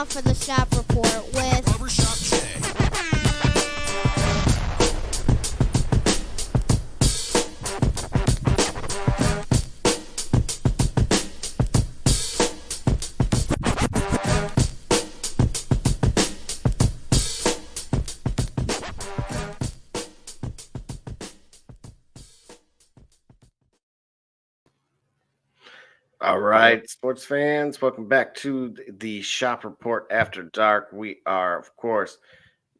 now for the Shop Report with Barbershop Jay. All right, sports fans, welcome back to the Shop Report After Dark. We are, of course,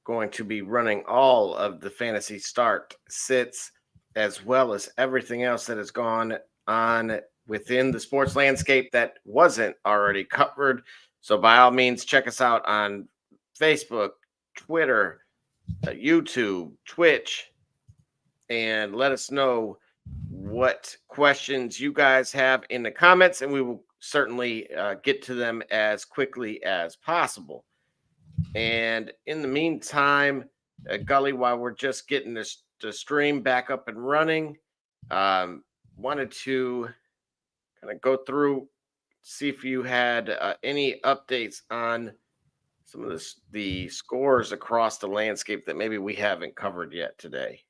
going to be running all of the fantasy start sits as well as everything else that has gone on within the sports landscape that wasn't already covered. So, by all means, check us out on Facebook, Twitter, YouTube, Twitch, and let us know what questions you guys have in the comments, and we will certainly get to them as quickly as possible. And in the meantime, Gully, while we're just getting the stream back up and running, wanted to kind of go through, see if you had any updates on some of the scores across the landscape that maybe we haven't covered yet today.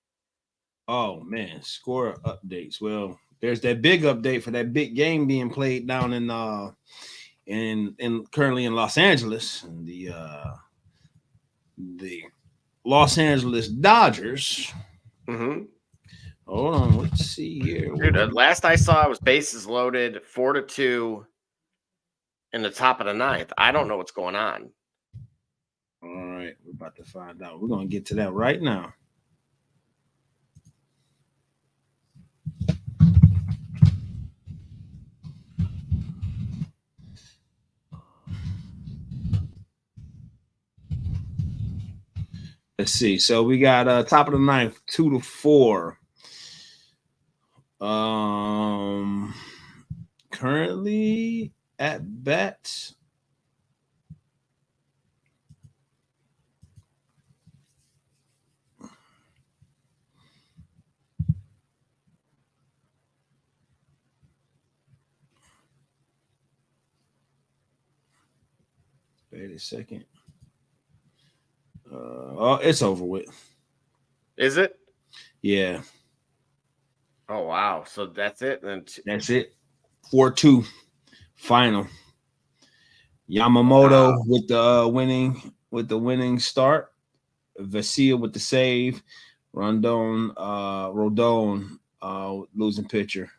Oh man, score updates. Well, there's that big update for that big game being played down in currently in Los Angeles. The Los Angeles Dodgers. Mm-hmm. Hold on, let's see here. Dude, last I saw it was bases loaded 4-2 in the top of the ninth. I don't know what's going on. All right, we're about to find out. We're gonna get to that right now. Let's see. So we got top of the ninth, 2-4. Currently at bat. Wait a second. It's over with. Is it? Yeah. Oh wow! So that's it. Then That's it. 4-2 final. Yamamoto with the winning start. Vasil with the save. Rodon losing pitcher.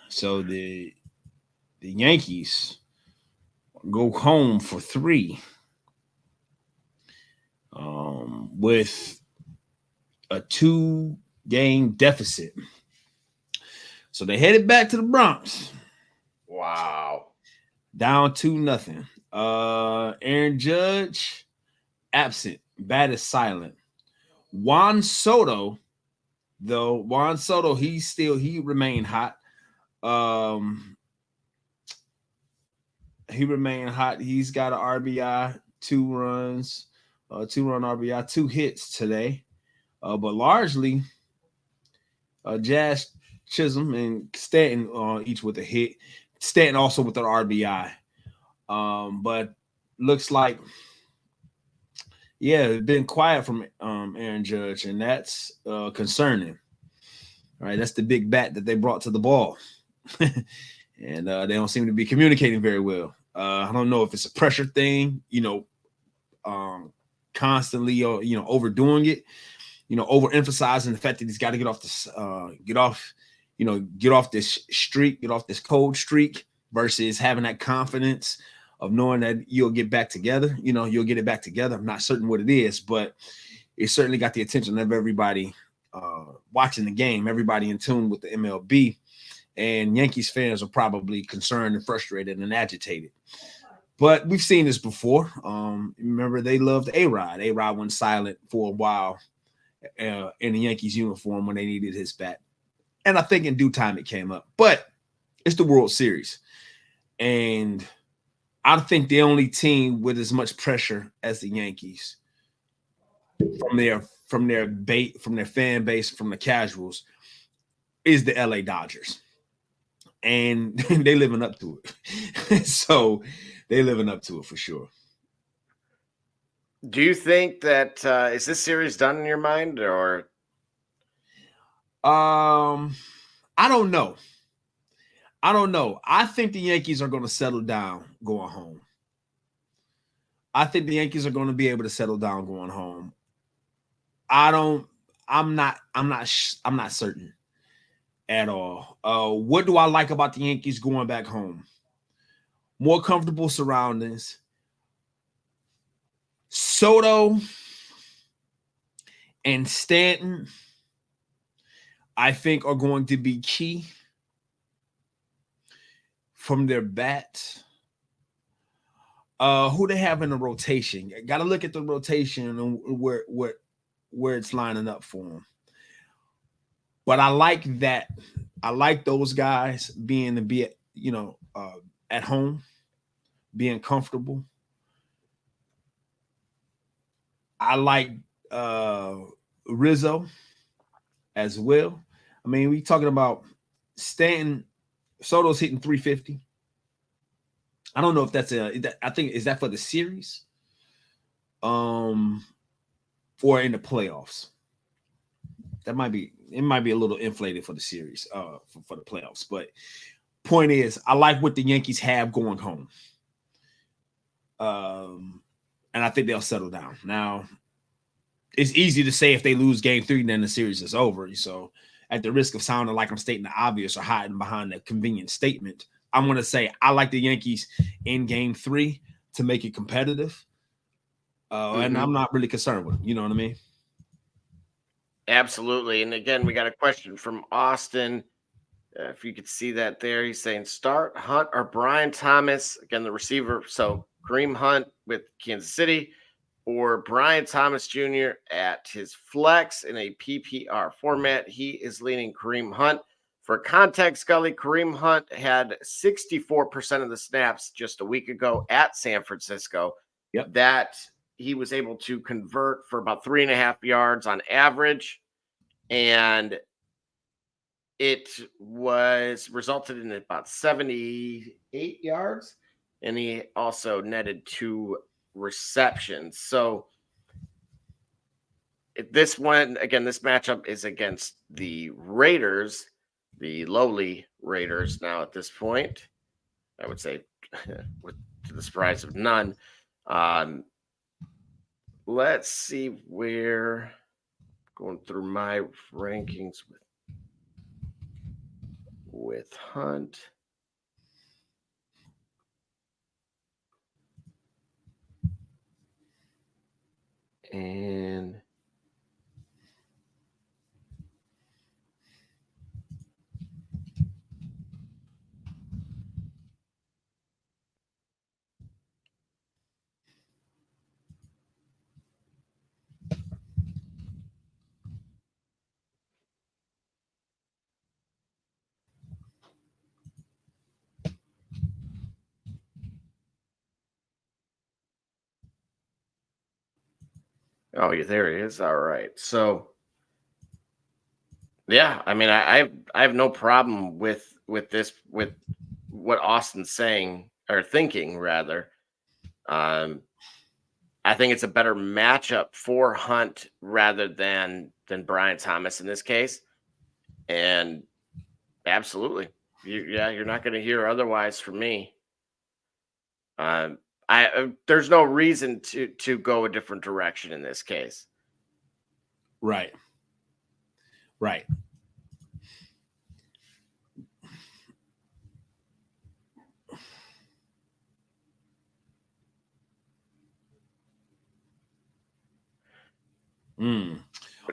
So the Yankees go home for 3 with a 2-game deficit. So they headed back to the Bronx. Wow. Down 2-0. Aaron Judge absent. Bat is silent. Juan Soto, he remained hot. He remained hot. He's got an RBI, 2 runs, 2-run RBI, 2 hits today. But largely, Jazz Chisholm and Stanton each with a hit. Stanton also with an RBI. But looks like, it's been quiet from Aaron Judge, and that's concerning. All right, that's the big bat that they brought to the ball. And they don't seem to be communicating very well. I don't know if it's a pressure thing, constantly, overdoing it, overemphasizing the fact that he's got to get off this streak, get off this cold streak, versus having that confidence of knowing that you'll get back together. You'll get it back together. I'm not certain what it is, but it certainly got the attention of everybody watching the game, everybody in tune with the MLB. And Yankees fans are probably concerned and frustrated and agitated. But we've seen this before. Remember, they loved A-Rod. A-Rod went silent for a while in the Yankees uniform when they needed his bat. And I think in due time it came up. But it's the World Series. And I think the only team with as much pressure as the Yankees from their fan base, from the casuals, is the LA Dodgers. and they living up to it. So they living up to it for sure. Do you think that is this series done in your mind, or? I don't know. I think the Yankees are going to settle down going home. I think the Yankees are going to be able to settle down going home. I'm not certain at all. What do I like about the Yankees going back home? More comfortable surroundings. Soto and Stanton, I think, are going to be key from their bats. Who they have in the rotation? Got to look at the rotation and where it's lining up for them. But I like that. I like those guys being at home, being comfortable. I like Rizzo as well. I mean, we talking about Stanton. Soto's hitting 350. I don't know if that's I think is that for the series, or in the playoffs. It might be a little inflated for the series, for the playoffs. But point is, I like what the Yankees have going home, and I think they'll settle down. Now, it's easy to say if they lose Game 3, then the series is over. So, at the risk of sounding like I'm stating the obvious or hiding behind a convenient statement, I'm going to say I like the Yankees in Game 3 to make it competitive, and I'm not really concerned with them. You know what I mean? Absolutely. And again, we got a question from Austin. If you could see that there, he's saying start Hunt or Brian Thomas, again, the receiver. So Kareem Hunt with Kansas City, or Brian Thomas Jr. at his flex in a PPR format. He is leaning Kareem Hunt. For context, Scully, Kareem Hunt had 64% of the snaps just a week ago at San Francisco. Yep. That he was able to convert for about 3.5 yards on average. And it was resulted in about 78 yards. And he also netted 2 receptions. So this one, again, this matchup is against the Raiders, the lowly Raiders now at this point, I would say, to the surprise of none. Let's see where, going through my rankings with Hunt. And oh, yeah, there he is. All right. So, yeah, I mean, I have no problem with this, with what Austin's saying or thinking rather. I think it's a better matchup for Hunt rather than Brian Thomas in this case. And absolutely, you're not going to hear otherwise from me. There's no reason to go a different direction in this case. Right.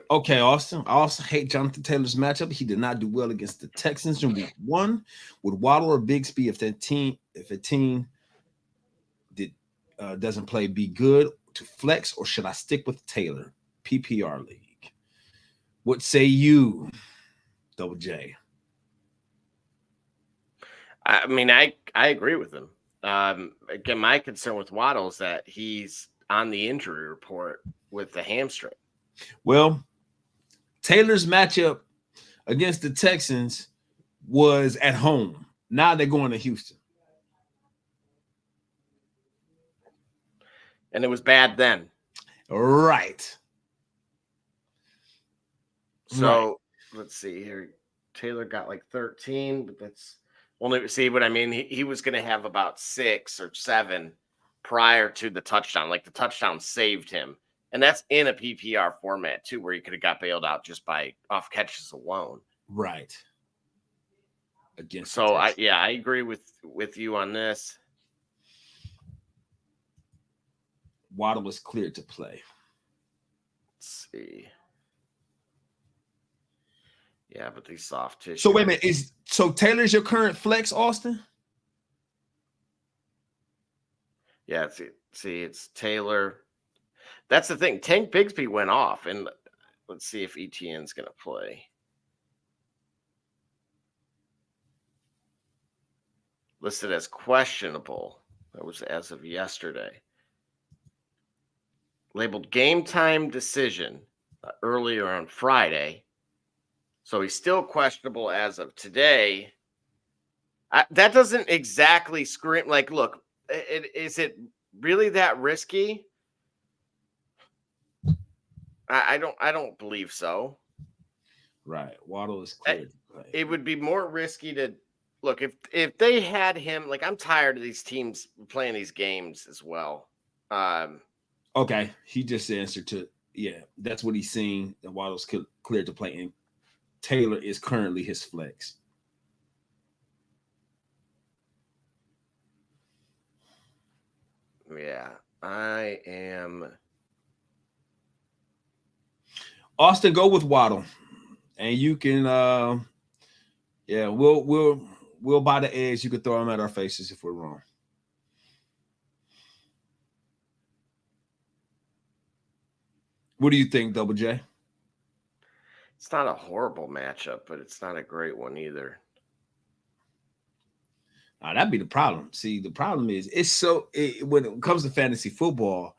Okay, Austin. I also hate Jonathan Taylor's matchup. He did not do well against the Texans in week 1. Would Waddle or Bigsby, if a team doesn't play, be good to flex, or should I stick with Taylor? PPR league. What say you, Double J? I mean, I agree with him. Again, my concern with Waddle is that he's on the injury report with the hamstring. Well, Taylor's matchup against the Texans was at home. Now they're going to Houston. And it was bad then. Right. So let's see here. Taylor got like 13, but that's only see what I mean. He was going to have about 6 or 7 prior to the touchdown. Like the touchdown saved him. And that's in a PPR format too, where he could have got bailed out just by off catches alone. Right. Against So I agree with you on this. Waddle was cleared to play. Let's see. Yeah, but these soft tissue. So wait a minute. So Taylor's your current flex, Austin? Yeah, it's Taylor. That's the thing. Tank Bigsby went off, and let's see if ETN's going to play. Listed as questionable. That was as of yesterday. Labeled game time decision earlier on Friday. So he's still questionable as of today. That doesn't exactly scream like, look, is it really that risky? I don't believe so. Right. Waddle is cleared to play. It would be more risky to look if they had him. Like, I'm tired of these teams playing these games as well. Okay, he just answered to that's what he's seeing. The Waddle's cleared to play, and Taylor is currently his flex. Yeah, I am. Austin, go with Waddle, and you can. We'll buy the eggs. You can throw them at our faces if we're wrong. What do you think, Double J? It's not a horrible matchup, but it's not a great one either. That'd be the problem. See, the problem is when it comes to fantasy football,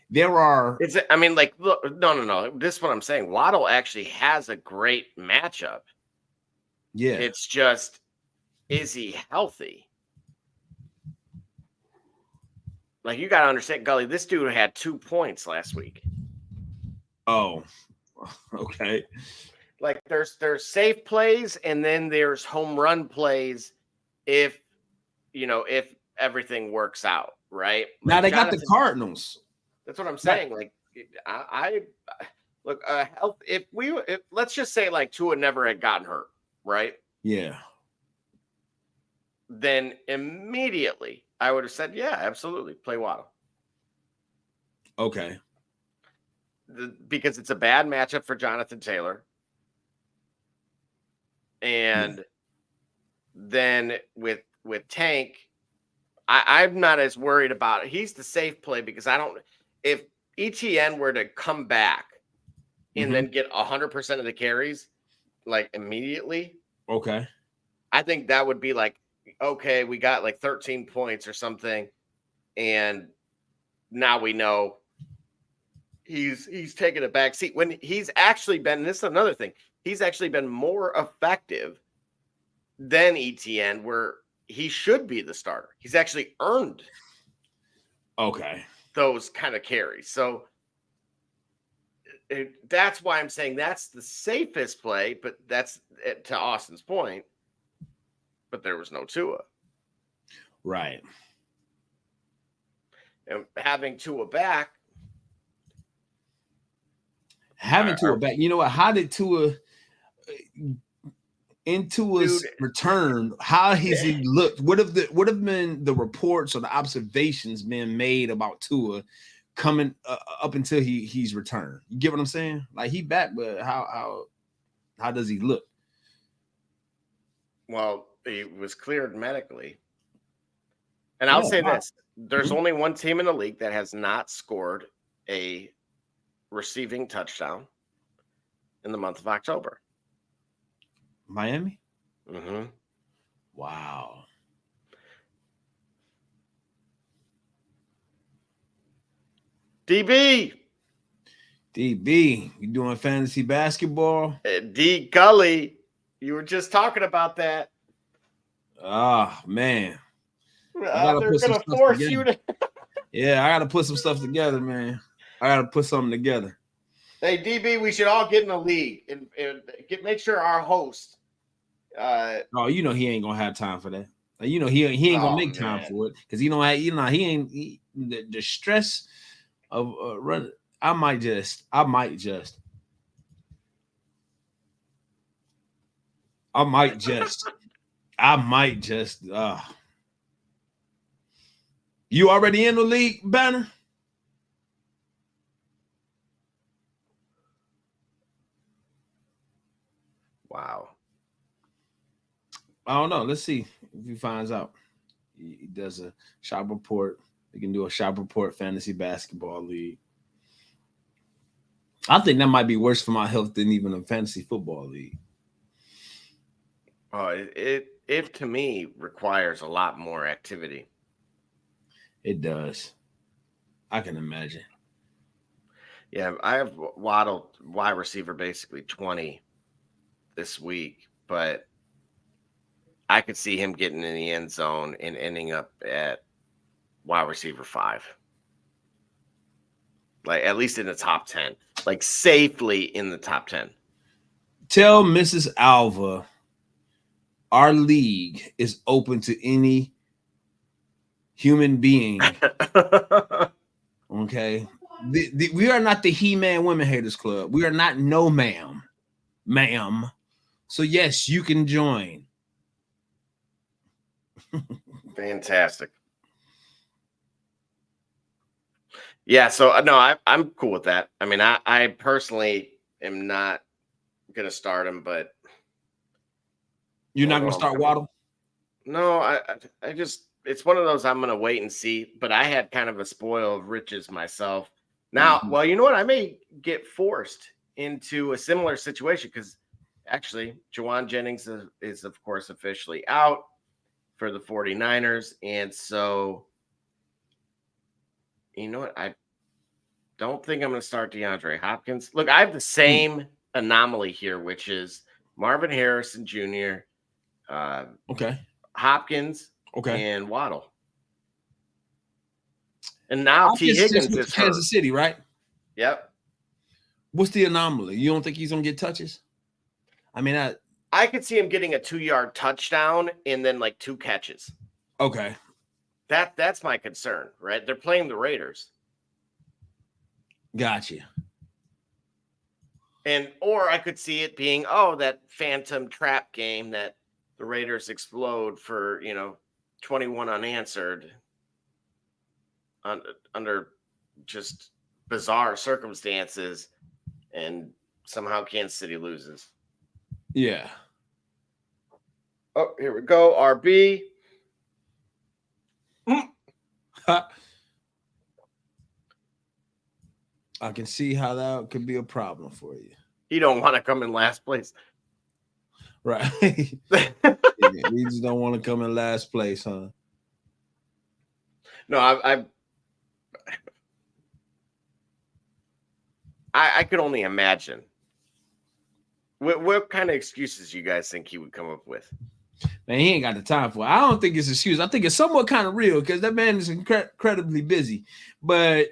there are. I mean, like, look, no. This is what I'm saying. Waddle actually has a great matchup. Yeah. It's just, is he healthy? Like, you got to understand, Gully, this dude had 2 points last week. Oh, okay. Like, there's safe plays, and then there's home run plays if everything works out, right? Now like they got the Cardinals. That's what I'm saying. Like, I look, if let's just say like Tua never had gotten hurt, right? Yeah. Then immediately I would have said, yeah, absolutely, play Waddle. Okay. Because it's a bad matchup for Jonathan Taylor. And then with Tank, I'm not as worried about it. He's the safe play because if ETN were to come back and then get 100% of the carries, like immediately. Okay. I think that would be like, okay, we got like 13 points or something. And now we know he's taken a back seat when he's actually been, this is another thing. He's actually been more effective than ETN, where he should be the starter. He's actually earned those kind of carries. So that's why I'm saying that's the safest play, but that's to Austin's point. But there was no Tua. Right. And having Tua back. You know what? How did Tua in Tua's return? How has he looked? What have been the reports or the observations been made about Tua coming up until he's returned? You get what I'm saying? Like, he back, but how does he look? Well, he was cleared medically. And I'll say this. There's only one team in the league that has not scored a receiving touchdown in the month of October. Miami? Mm-hmm. Wow. DB, you doing fantasy basketball? D Gully, you were just talking about that. Man. I gotta They're put some gonna stuff force together. you to. Yeah, I gotta put some stuff together, man. I gotta put something together. Hey, DB, we should all get in a league and make sure our host. Oh, you know he ain't gonna have time for that. You know he ain't gonna make time for it because he ain't the stress of run. I might just. You already in the league, Banner? Wow. I don't know. Let's see if he finds out. He does a shop report. He can do a shop report fantasy basketball league. I think that might be worse for my health than even a fantasy football league. Oh, it to me requires a lot more activity. It does. I can imagine. Yeah, I have Waddle wide receiver basically 20 this week, but I could see him getting in the end zone and ending up at wide receiver 5. Like at least in the top 10. Like safely in the top 10. Tell Mrs. Alva our league is open to any human being. Okay. We are not the He-Man Women Haters Club. We are not no ma'am. So yes, you can join. Fantastic. Yeah, so no, I'm cool with that. I mean, I personally am not gonna start him, but You're not gonna start Waddle? No, I just it's one of those I'm gonna wait and see. But I had kind of a spoil of riches myself. Now, well, you know what? I may get forced into a similar situation because actually, Jawan Jennings is of course officially out for the 49ers. And so, you know what? I don't think I'm going to start DeAndre Hopkins. Look, I have the same anomaly here, which is Marvin Harrison Jr., okay, Hopkins, okay, and Waddle. And now T. Higgins is Kansas City, right? Yep. What's the anomaly? You don't think he's going to get touches? I mean, I could see him getting a 2-yard touchdown and then like 2 catches. Okay. That's my concern, right? They're playing the Raiders. Gotcha. Or I could see it being, that phantom trap game that the Raiders explode for, 21 unanswered under just bizarre circumstances, and somehow Kansas City loses. Yeah. Oh, here we go. RB. I can see how that could be a problem for you. You don't want to come in last place. Right. You just don't want to come in last place, huh? No, I could only imagine. What kind of excuses you guys think he would come up with? Man, he ain't got the time for it. I don't think it's an excuse. I think it's somewhat kind of real because that man is incredibly busy. But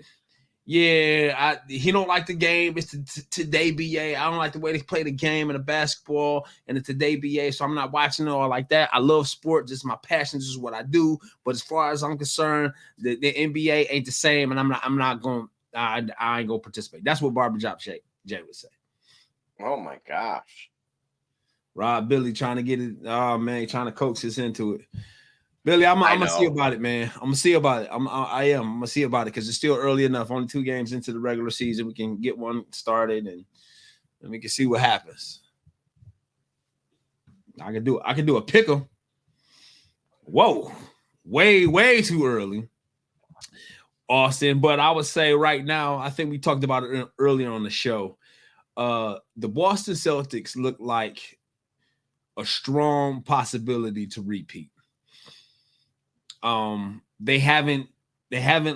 yeah, he don't like the game. It's the Today BA. I don't like the way they play the game and the basketball and the Today BA. So I'm not watching it all like that. I love sports. This is my passion. This is what I do. But as far as I'm concerned, the NBA ain't the same, and I ain't gonna participate. That's what Barbershop Jay would say. Oh my gosh. Rob Billy trying to get it. Oh man, trying to coax us into it. Billy, I'm gonna see about it, man. I'm gonna see about it. I'm gonna see about it because it's still early enough. Only 2 games into the regular season, we can get one started and we can see what happens. I can do a pick 'em. Whoa, way too early, Austin. But I would say right now, I think we talked about it earlier on the show. The Boston Celtics look like a strong possibility to repeat. They haven't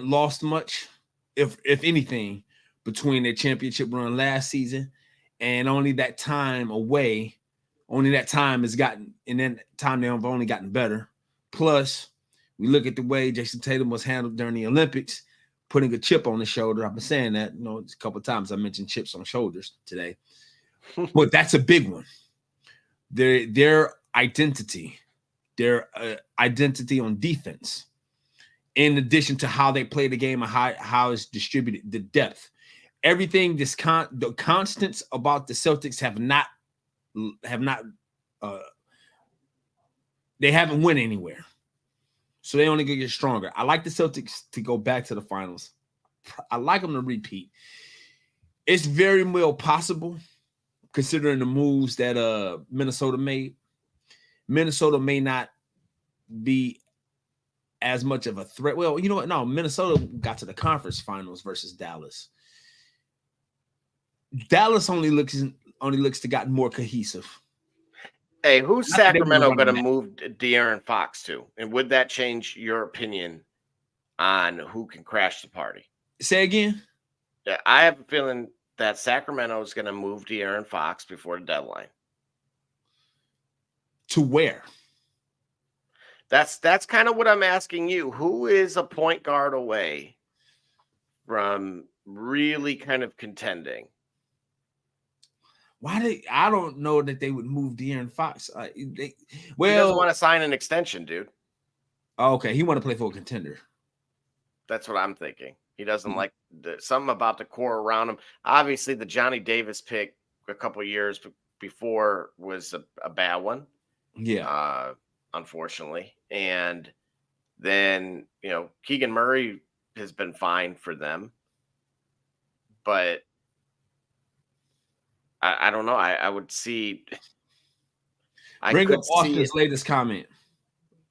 lost much, if anything, between their championship run last season and only that time away Only that time has gotten, and then time they have only gotten better. Plus, we look at the way Jason Tatum was handled during the Olympics, putting a chip on his shoulder. I've been saying that, a couple of times I mentioned chips on shoulders today, but that's a big one. Their identity on defense, in addition to how they play the game and how it's distributed, the depth, everything. The constants about the Celtics have not they haven't went anywhere, so they only get stronger. I like the Celtics to go back to the finals. I like them to repeat. It's very well possible, considering the moves that Minnesota made. Minnesota may not be as much of a threat. Well, you know what? No, Minnesota got to the conference finals versus Dallas. Dallas only looks to got more cohesive. Hey, who's Sacramento going to move De'Aaron Fox to? And would that change your opinion on who can crash the party? Say again? Yeah, I have a feeling that Sacramento is going to move De'Aaron Fox before the deadline. To where? That's kind of what I'm asking you. Who is a point guard away from really kind of contending? I don't know that they would move De'Aaron Fox. He doesn't want to sign an extension, dude. Okay, he want to play for a contender. That's what I'm thinking. He doesn't like something about the core around him. Obviously, the Johnny Davis pick a couple of years before was a bad one. Yeah. Unfortunately. And then, Keegan Murray has been fine for them. But I don't know. I would see. Bring up Austin's latest comment.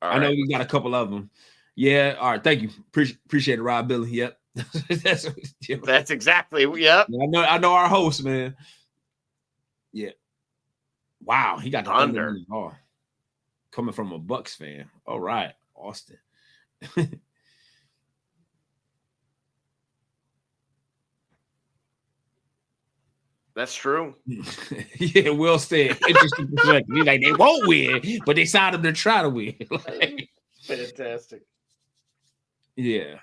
I know we got a couple of them. Yeah. All right. Thank you. Appreciate it, Rob Billy. Yep. That's exactly. Yep. I know our host, man. Yeah. Wow. He got the Thunder. Coming from a Bucks fan. All right. Austin. That's true. Yeah, Will said, interesting perspective. He's like, they won't win, but they signed them to try to win. Fantastic. Yeah.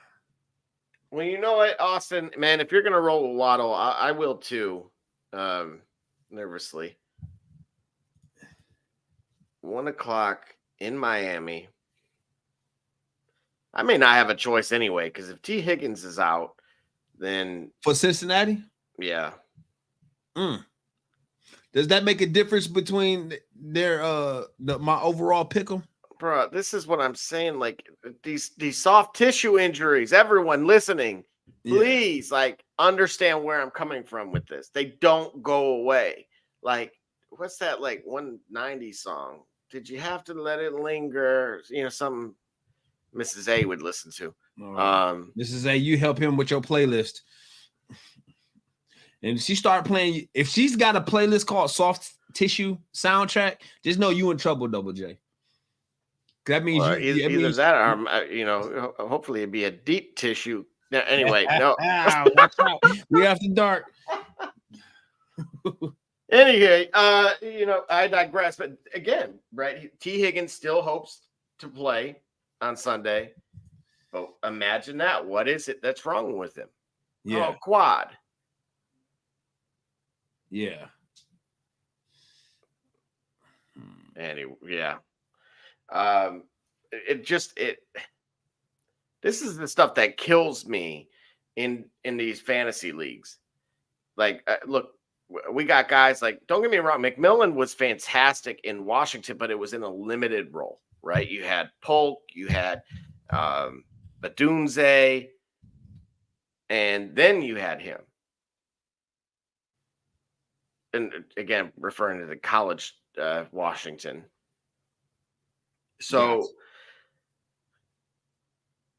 Well, you know what, Austin, man, if you're going to roll a lotto, I will too, nervously. 1:00 in Miami. I may not have a choice anyway, because if T. Higgins is out, then... For Cincinnati? Yeah. Does that make a difference between their my overall pick'em? Bro, this is what I'm saying. Like these soft tissue injuries, everyone listening, please understand where I'm coming from with this. They don't go away. Like, what's that 190 song? Did you have to let it linger? Something Mrs. A would listen to. Mrs. A, you help him with your playlist. And if she start playing, if she's got a playlist called Soft Tissue Soundtrack, just know you in trouble, Double J. That means either that or hopefully it'd be a deep tissue. Anyway, no. Watch out. We after dark. Anyway, I digress. But again, right? T. Higgins still hopes to play on Sunday. But imagine that. What is it that's wrong with him? Yeah. Oh, quad. Yeah. Anyway, yeah. This is the stuff that kills me in these fantasy leagues. Look, we got guys don't get me wrong, McMillan was fantastic in Washington, but it was in a limited role, right? You had Polk, you had Badunze, and then you had him. And again, referring to the college Washington. So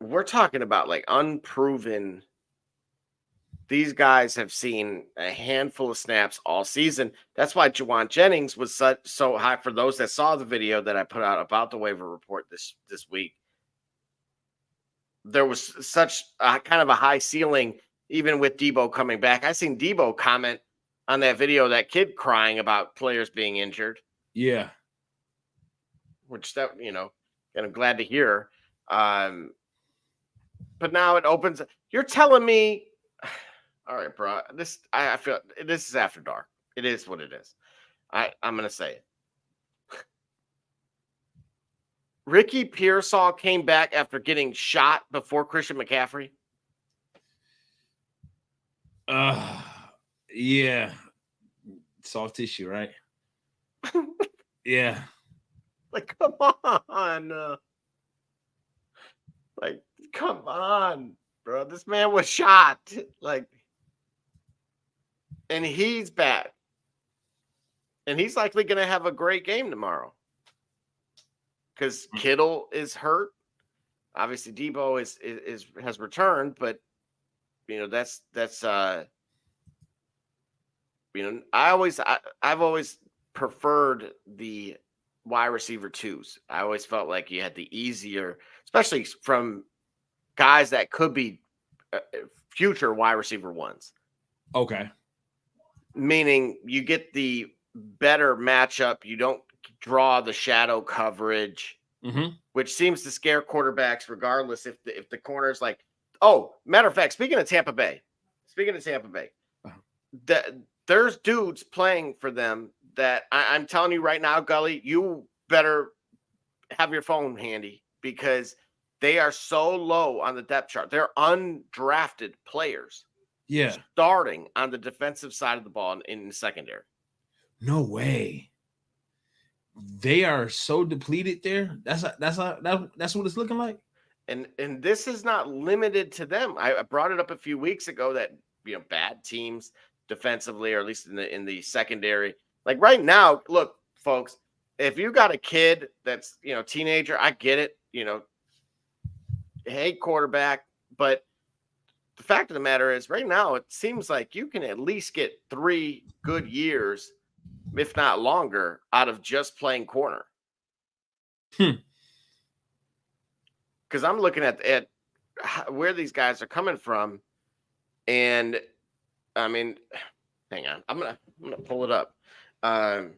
we're talking about unproven. These guys have seen a handful of snaps all season. That's why Juwan Jennings was so high. For those that saw the video that I put out about the waiver report this week, there was such a kind of a high ceiling, even with Debo coming back. I seen Debo comment on that video, that kid crying about players being injured. Yeah. Which that and I'm glad to hear. But now it opens. You're telling me, all right, bro. I feel this is after dark. It is what it is. I'm gonna say it. Ricky Pearsall came back after getting shot before Christian McCaffrey. Yeah. Soft tissue, right? Yeah. Like, come on. Like, come on, bro. This man was shot. Like, and he's back. And he's likely going to have a great game tomorrow. Because Kittle is hurt. Obviously, Debo has returned, but that's I've always preferred the wide receiver twos. I always felt like you had the easier, especially from guys that could be future wide receiver ones. Okay. Meaning you get the better matchup. You don't draw the shadow coverage, which seems to scare quarterbacks regardless if the corner's like, oh, matter of fact, speaking of Tampa Bay, there's dudes playing for them that I'm telling you right now, Gully, you better have your phone handy because they are so low on the depth chart. They're undrafted players. Yeah. Starting on the defensive side of the ball in the secondary. No way. They are so depleted there. That's what it's looking like. And this is not limited to them. I brought it up a few weeks ago that bad teams defensively, or at least in the secondary. Like right now, look, folks, if you got a kid that's teenager, I get it. Hey, quarterback, but the fact of the matter is, right now, it seems like you can at least get 3 good years, if not longer, out of just playing corner. Because I'm looking at where these guys are coming from, and I mean, hang on, I'm gonna pull it up. I'm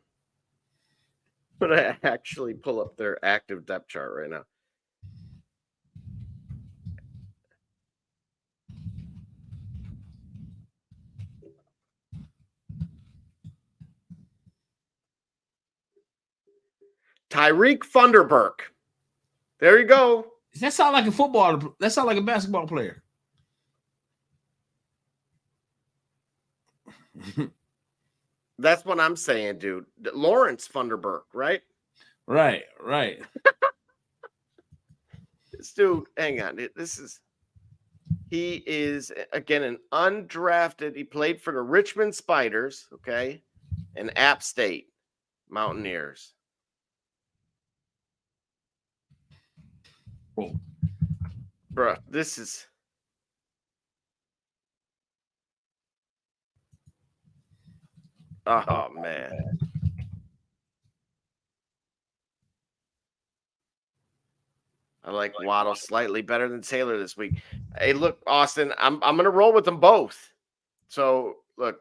gonna actually pull up their active depth chart right now. Tyreek Funderburk. There you go. Does that sound like a football? That sound like a basketball player. That's what I'm saying, dude. Lawrence Funderburk, right? Right. This dude, hang on. He is, again, an undrafted. He played for the Richmond Spiders, okay, and App State Mountaineers. Cool. Bruh, this is... Oh, man. I like Waddle slightly better than Taylor this week. Hey, look, Austin, I'm going to roll with them both. So, look,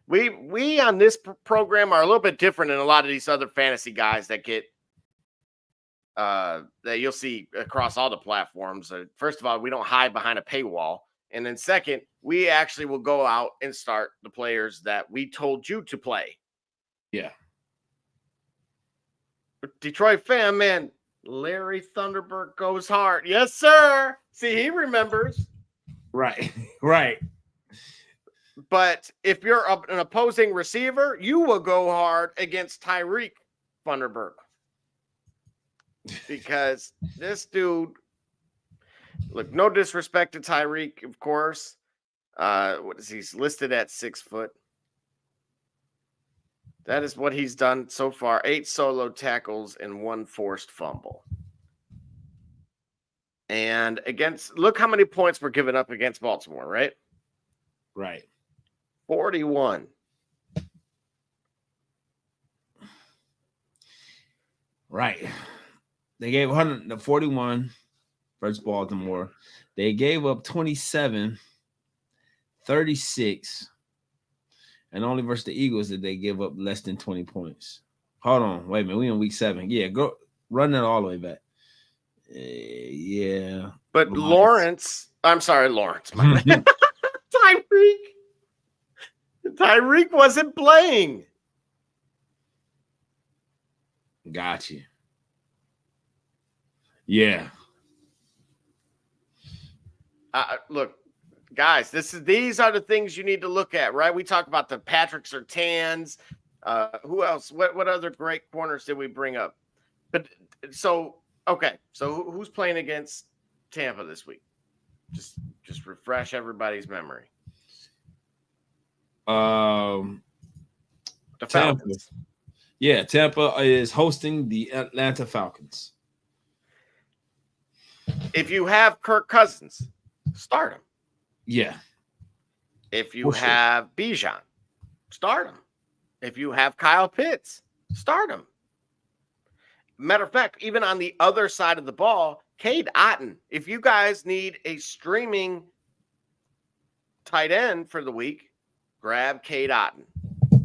we on this program are a little bit different than a lot of these other fantasy guys that get that you'll see across all the platforms. First of all, we don't hide behind a paywall. And then second, we actually will go out and start the players that we told you to play. Yeah. Detroit fan, man, Larry Thunderberg goes hard. Yes, sir. See, he remembers. Right. But if you're an opposing receiver, you will go hard against Tyreek Thunderberg. Because this dude, look, no disrespect to Tyreek, of course. He's listed at 6 foot. That is what he's done so far. 8 solo tackles and 1 forced fumble. And look how many points were given up against Baltimore, right? Right. 41. Right. They gave 141 versus Baltimore. They gave up 27, 36, and only versus the Eagles did they give up less than 20 points. Hold on. Wait a minute. We in week 7. Yeah, go run that all the way back. Yeah. But Lawrence, I'm sorry, Lawrence, my man. Tyreek wasn't playing. Got you. Yeah. Look, guys, these are the things you need to look at, right? We talk about the Patrick Surtains. Who else? What other great corners did we bring up? But so who's playing against Tampa this week? Just refresh everybody's memory. The Falcons. Tampa. Yeah, Tampa is hosting the Atlanta Falcons. If you have Kirk Cousins, start him. Yeah. If you have Bijan, start him. If you have Kyle Pitts, start him. Matter of fact, even on the other side of the ball, Cade Otton, if you guys need a streaming tight end for the week, grab Cade Otton.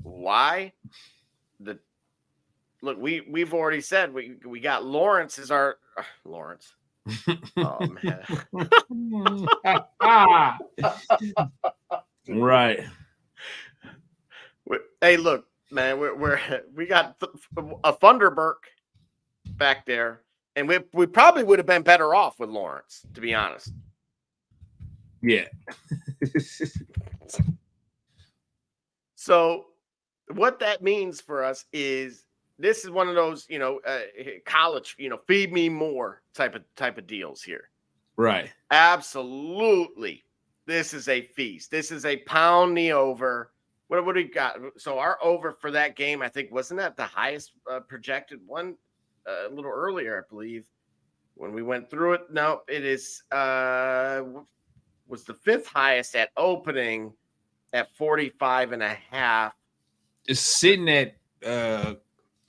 Why? Look, we've already said we got Lawrence as our Lawrence. Oh man. Right. Hey, look, man, we got a Thunderbird back there, and we probably would have been better off with Lawrence, to be honest. Yeah. So what that means for us is this is one of those, college, feed me more type of deals here. Right. Absolutely. This is a feast. This is a pound the over. What do we got? So our over for that game, I think, wasn't that the highest projected one a little earlier, I believe, when we went through it? No, it is was the 5th highest at opening at 45.5. It's sitting at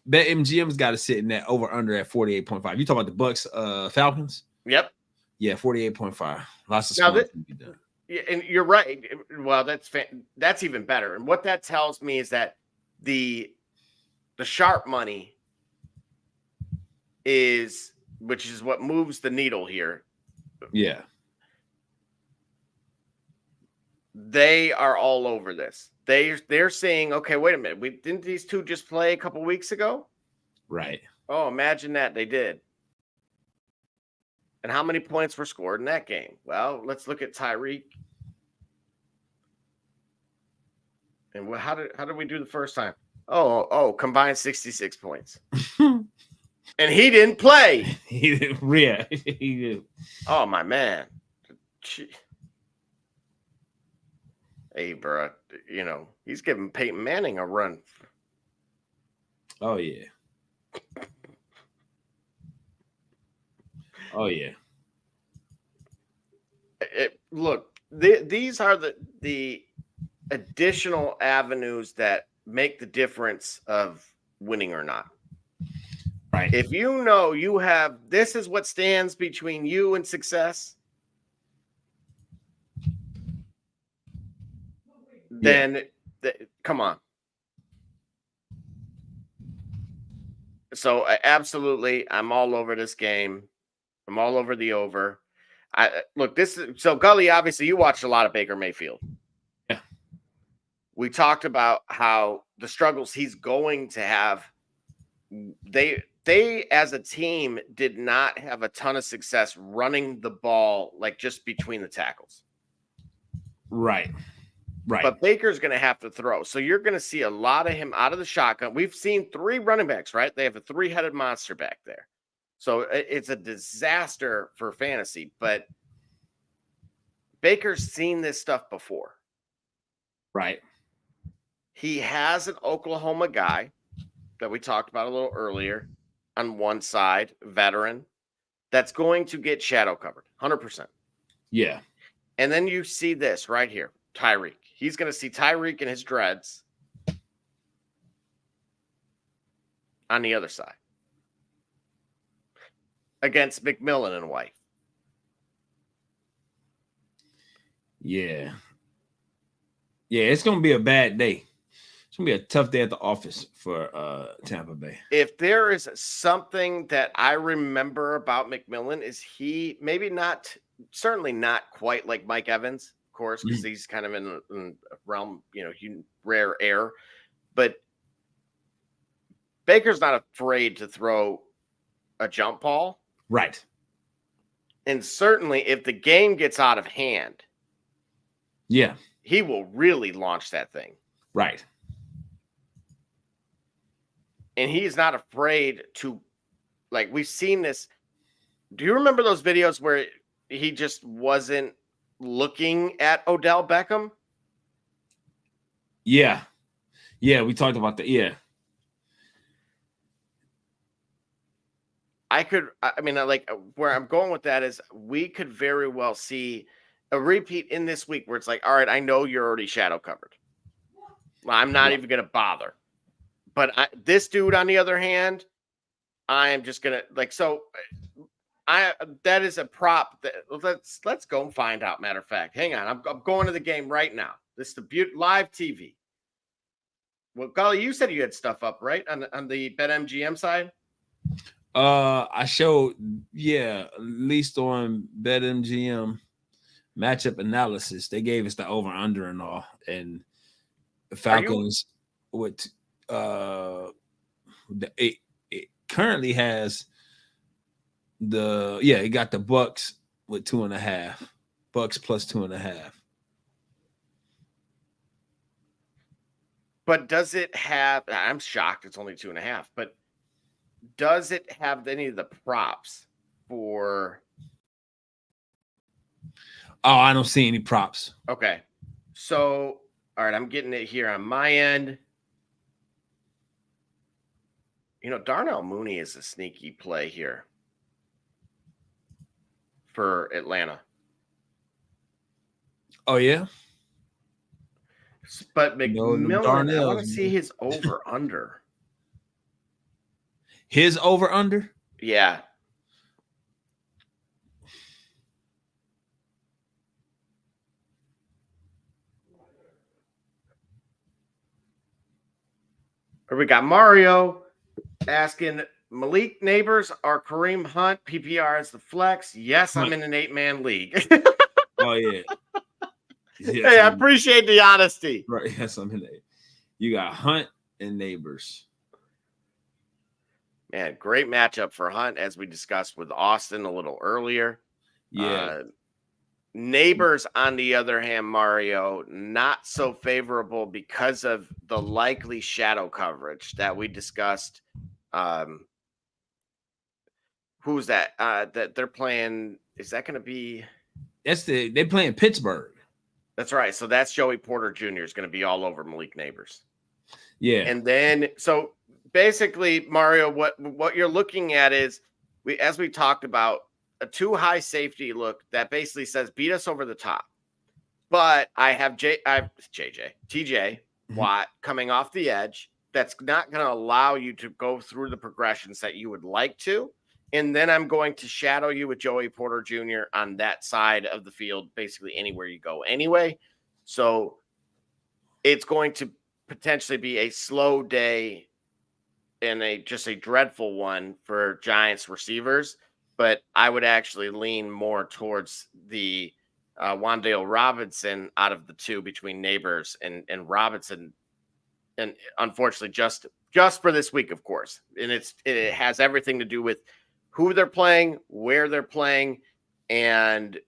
BetMGM's got to sit in that over under at 48.5. You talking about the Bucks Falcons? Yep. Yeah, 48.5. Lots of scoring can be done. Yeah, and you're right. Well, that's even better. And what that tells me is that the sharp money which is what moves the needle here. Yeah. They are all over this. They're saying, okay, wait a minute. Didn't these two just play a couple weeks ago? Right. Oh, imagine that they did. And how many points were scored in that game? Well, let's look at Tyreek. And how did we do the first time? Oh, combined 66 points. And he didn't play. He didn't. Yeah, he did. Oh, my man. Hey, bro, he's giving Peyton Manning a run. Oh, yeah. Oh, yeah. Look, these are the additional avenues that make the difference of winning or not. Right. If you know you have, this is what stands between you and success, then come on. So absolutely, I'm all over this game. I'm all over the over. So Gully, obviously you watched a lot of Baker Mayfield. Yeah. We talked about how the struggles he's going to have. They as a team did not have a ton of success running the ball, like just between the tackles. Right. Right. But Baker's going to have to throw. So you're going to see a lot of him out of the shotgun. We've seen 3 running backs, right? They have a 3-headed monster back there. So it's a disaster for fantasy, but Baker's seen this stuff before. Right. He has an Oklahoma guy that we talked about a little earlier on one side, veteran, that's going to get shadow covered, 100%. Yeah. And then you see this right here, Tyreek. He's going to see Tyreek and his dreads on the other side against McMillan and White. Yeah. Yeah, it's going to be a bad day. It's gonna be a tough day at the office for Tampa Bay. If there is something that I remember about McMillan is he certainly not quite like Mike Evans, of course, because he's kind of in a realm, rare air. But Baker's not afraid to throw a jump ball. Right. And certainly if the game gets out of hand, yeah, he will really launch that thing. Right. And he's not afraid to, like, we've seen this. Do you remember those videos where he just wasn't looking at Odell Beckham? Yeah. Yeah, we talked about that. Yeah. Like, where I'm going with that is we could very well see a repeat in this week where it's like, all right, I know you're already shadow covered. I'm not even going to bother. But this dude, on the other hand, I am just going to, that is a prop that let's go and find out. Matter of fact, hang on. I'm going to the game right now. This is the live TV. Well, Golly, you said you had stuff up, right? On the BetMGM side? I showed, at least on BetMGM matchup analysis, they gave us the over under and all, and the Falcons it currently has it got the Bucks with 2.5, Bucks plus 2.5. But does it have? I'm shocked it's only 2.5, but does it have any of the props for? Oh, I don't see any props. Okay. So, all right, I'm getting it here on my end. Darnell Mooney is a sneaky play here for Atlanta. Oh, yeah? But McMillan, I want to see his over-under. His over-under? Yeah. Or we got Mario asking Malik Neighbors or Kareem Hunt PPR as the flex. Yes, I'm in an 8-man league. Oh, yeah. Yes, hey, I appreciate the honesty. Right. Yes, I'm in it. You got Hunt and Neighbors. Man, great matchup for Hunt, as we discussed with Austin a little earlier. Yeah. Neighbors, on the other hand, Mario, not so favorable because of the likely shadow coverage that we discussed. Who's that? That they're playing? Is that going to be? They're playing Pittsburgh. That's right. So that's Joey Porter Jr. is going to be all over Malik Neighbors. Yeah. And then, so basically, Mario, what you're looking at is, as we talked about, a too high safety look that basically says beat us over the top. But I have TJ Watt coming off the edge. That's not going to allow you to go through the progressions that you would like to. And then I'm going to shadow you with Joey Porter Jr. on that side of the field, basically anywhere you go anyway. So it's going to potentially be a slow day and just a dreadful one for Giants receivers. But I would actually lean more towards the Wan'Dale Robinson out of the two, between Neighbors and Robinson. And unfortunately, just for this week, of course. And it has everything to do with who they're playing, where they're playing, and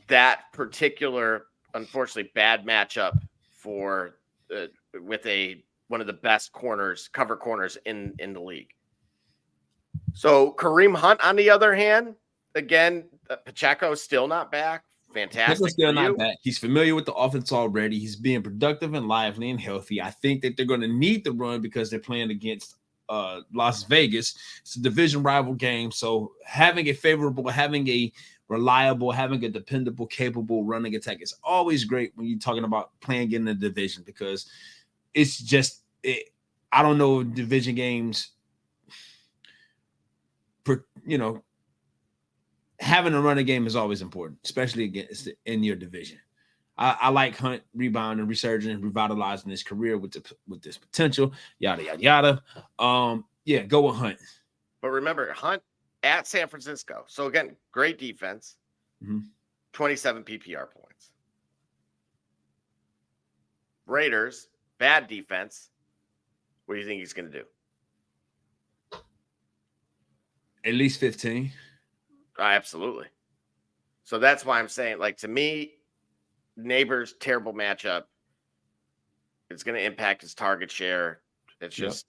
that particular, unfortunately, bad matchup for with one of the best cover corners in the league. So Kareem Hunt, on the other hand, again, Pacheco is still not back. Fantastic. Still not back. He's familiar with the offense already. He's being productive and lively and healthy. I think that they're going to need the run because they're playing against Las Vegas. It's a division rival game. So having a favorable, having a reliable, having a dependable, capable running attack is always great when you're talking about playing in the division, because it's just, I don't know, division games, having a running game is always important, especially against in your division. I like Hunt rebounding, resurging, revitalizing his career with this potential. Yada yada yada. Yeah, go with Hunt. But remember, Hunt at San Francisco. So again, great defense. 27 PPR points. Raiders, bad defense. What do you think he's going to do? At least 15. Absolutely. So that's why I'm saying, like, to me, Neighbors, terrible matchup. It's going to impact his target share. It's just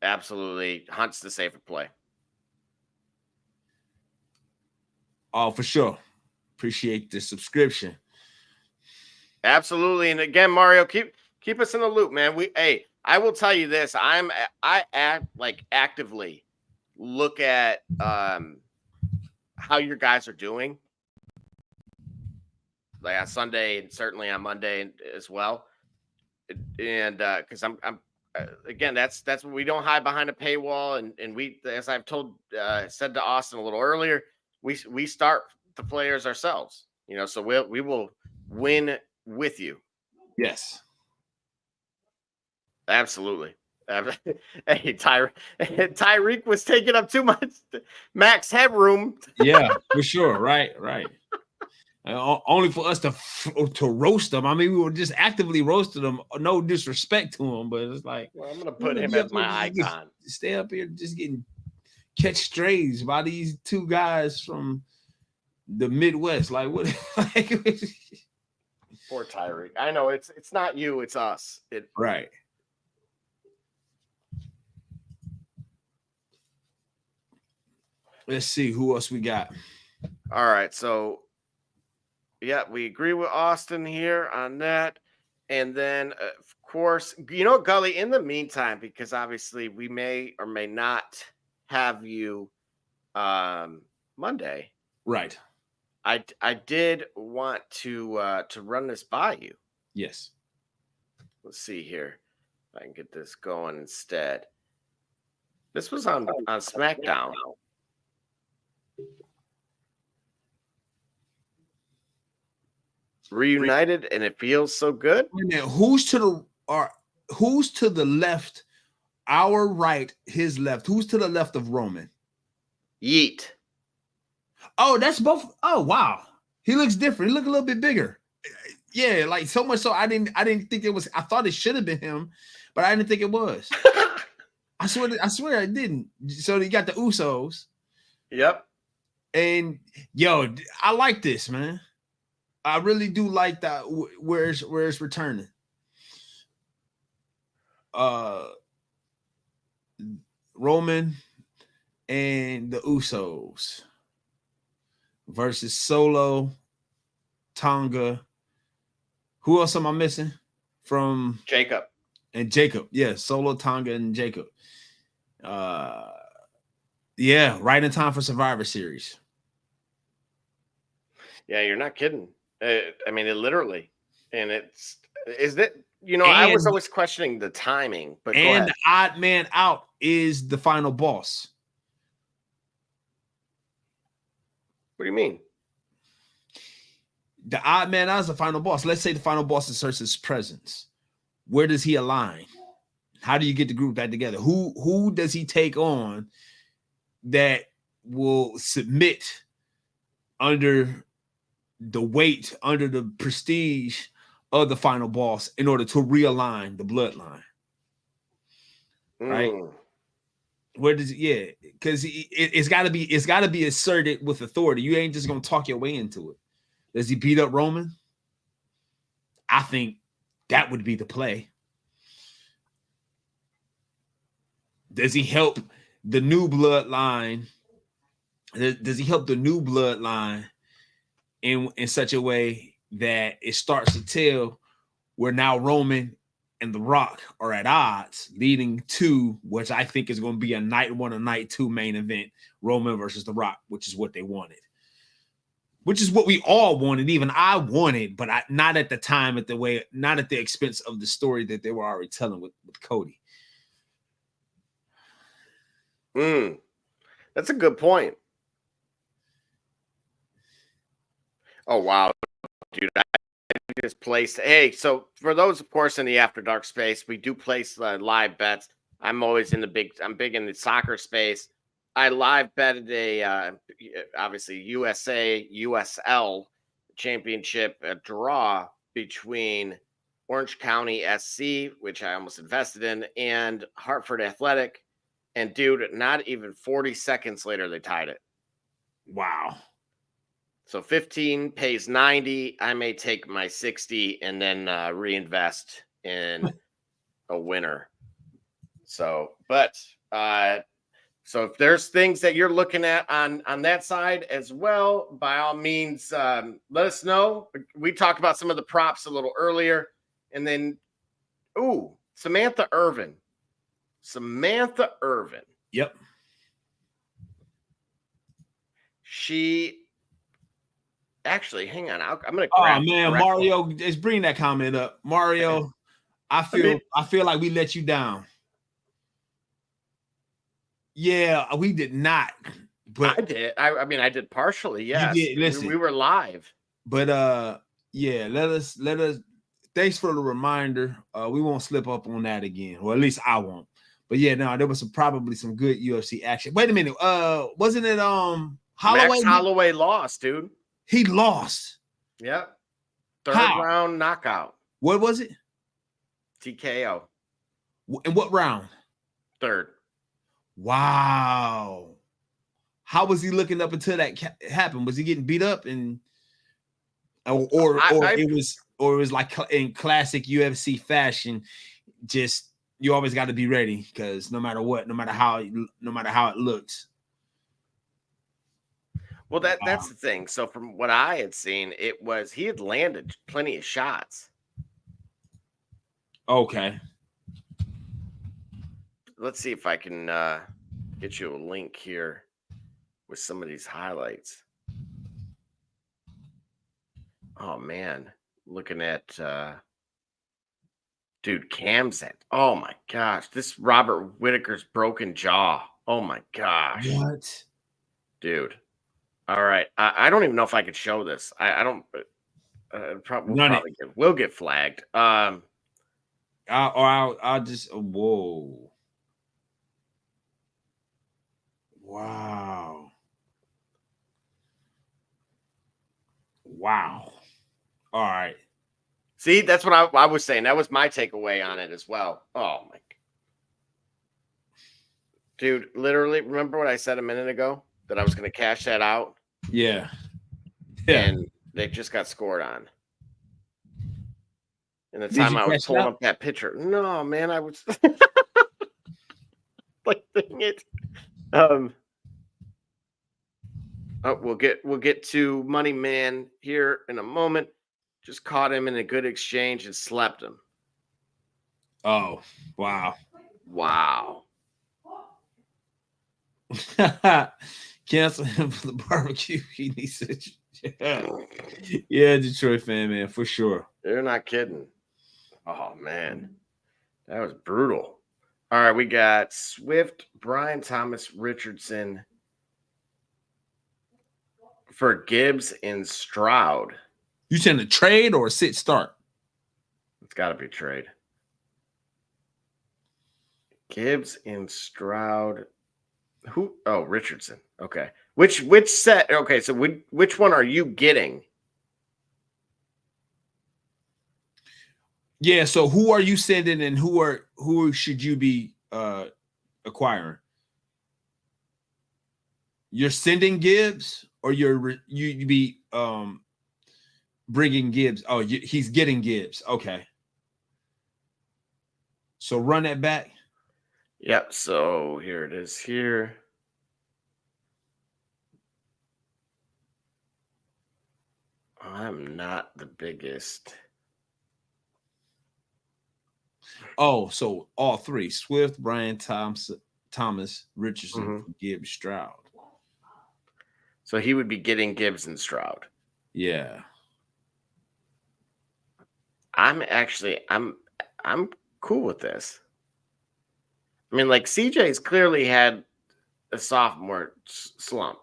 absolutely Hunt's the safer play. Oh, for sure. Appreciate the subscription. Absolutely. And again, Mario, keep us in the loop, man. I will tell you this. I actively look at how your guys are doing. Like on Sunday and certainly on Monday as well. And because I'm again, that's what we don't hide behind a paywall. And we, as I've said to Austin a little earlier, we start the players ourselves, so we will win with you. Yes. Absolutely. Hey, Tyreek was taking up too much max headroom. Yeah, for sure. Right. Only for us to roast them. I mean, we were just actively roasting them. No disrespect to him, but it's like, well, I'm gonna put him as my icon. Stay up here, just catch strays by these two guys from the Midwest. Like what? Poor Tyreek. I know it's not you, it's us. Right. Let's see who else we got. All right, so yeah, we agree with Austin here on that. And then, of course, Gully, in the meantime, because obviously we may or may not have you Monday. Right. I did want to run this by you. Yes. Let's see here if I can get this going instead. This was on SmackDown. Reunited, and it feels so good. Who's to the left? Our right, his left. Who's to the left of Roman? Yeet. Oh, that's both. Oh, wow. He looks different. He look a little bit bigger. Yeah, like so much so I didn't think it was. I thought it should have been him, but I didn't think it was. I swear I didn't. So you got the Usos. Yep. And yo, I like this, man. I really do like that. Where it's returning. Roman and the Usos versus Solo, Tonga. Who else am I missing? From Jacob. And Jacob. Yeah, Solo, Tonga, and Jacob. Yeah, right in time for Survivor Series. Yeah, you're not kidding. I mean, it literally. And I was always questioning the timing. But the odd man out is the final boss. What do you mean? The odd man out is the final boss. Let's say the final boss asserts his presence. Where does he align? How do you get the group back together? Who does he take on that will submit under the weight, under the prestige of the final boss in order to realign the bloodline? Right? Where does because it's got to be asserted with authority. You ain't just gonna talk your way into it. Does he beat up Roman? I think that would be the play. Does he help the new bloodline? Does he help the new bloodline in such a way that it starts to tell where now Roman and The Rock are at odds, leading to which I think is going to be a night 1 and night 2 main event, Roman versus The Rock, which is what they wanted. Which is what we all wanted. Even I wanted, but not at the time, not at the expense of the story that they were already telling with Cody. That's a good point. Oh, wow. Dude, I just place. Hey, so for those, of course, in the After Dark space, we do place live bets. I'm always in the big. I'm big in the soccer space. I live betted obviously USA USL championship draw between Orange County SC, which I almost invested in, and Hartford Athletic. And dude, not even 40 seconds later, they tied it. Wow. So 15 pays 90. I may take my 60 and then reinvest in a winner. So, but so if there's things that you're looking at on that side as well, by all means, let us know. We talked about some of the props a little earlier, and then Samantha Irvin. Yep. She actually, hang on. I'm gonna. Oh man, Mario, just bring that comment up, Mario. I feel like we let you down. Yeah, we did not. But I did. I mean, I did partially. Yes, you did. Listen, we were live. But yeah, let us. Thanks for the reminder. We won't slip up on that again, or at least I won't. But yeah, no, there was probably some good UFC action. Wait a minute. Wasn't it Holloway? Max Holloway lost, dude. He lost. Yep. Third round knockout. What was it? TKO. In what round? Third. Wow. How was he looking up until that happened? Was he getting beat up and it was like in classic UFC fashion, just you always got to be ready because no matter what, no matter how it looks. Well, that's the thing. So from what I had seen, it was he had landed plenty of shots. Okay. Let's see if I can get you a link here with some of these highlights. Oh man, looking at dude, Kamzat. Oh my gosh, this Robert Whitaker's broken jaw. Oh my gosh. What? Dude. All right. I don't even know if I could show this. I don't we'll get flagged. I'll just whoa. Wow. All right. See, that's what I was saying. That was my takeaway on it as well. Oh my. Dude, literally, remember what I said a minute ago? That I was going to cash that out? Yeah. And they just got scored on. And the time I was pulling up that picture. No, man, I was like, dang it. We'll get to Money Man here in a moment. Just caught him in a good exchange and slept him. Oh, wow. Cancel him for the barbecue. He needs to. Yeah, Detroit fan, man, for sure. They're not kidding. Oh man, that was brutal. All right, we got Swift, Brian Thomas Richardson for Gibbs and Stroud. You saying a trade or a sit start? It's got to be trade. Gibbs and Stroud. Who? Oh, Richardson. Okay. Which set? Okay, so which one are you getting? Yeah. So who are you sending, and who should you be acquiring? You're sending Gibbs, or you be bringing Gibbs? Oh, he's getting Gibbs. Okay. So run that back. Yep. So here it is. Here. I'm not the biggest. Oh, so all three: Swift, Brian Thomas Richardson, Gibbs, Stroud. So he would be getting Gibbs and Stroud. Yeah. I'm cool with this. I mean, like CJ's clearly had a sophomore slump.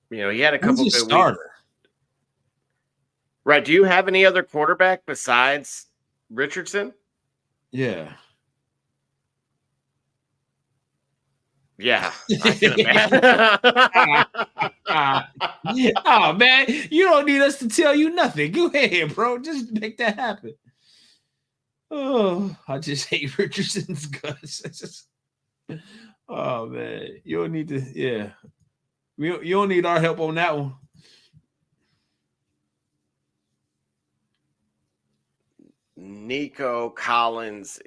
You know, he had a couple good weeks. Right. Do you have any other quarterback besides Richardson? Yeah. Yeah, I can imagine. Oh man, you don't need us to tell you nothing. Go ahead, bro. Just make that happen. Oh, I just hate Richardson's guts. Oh man, you don't need to. Yeah, you don't need our help on that one. Nico Collins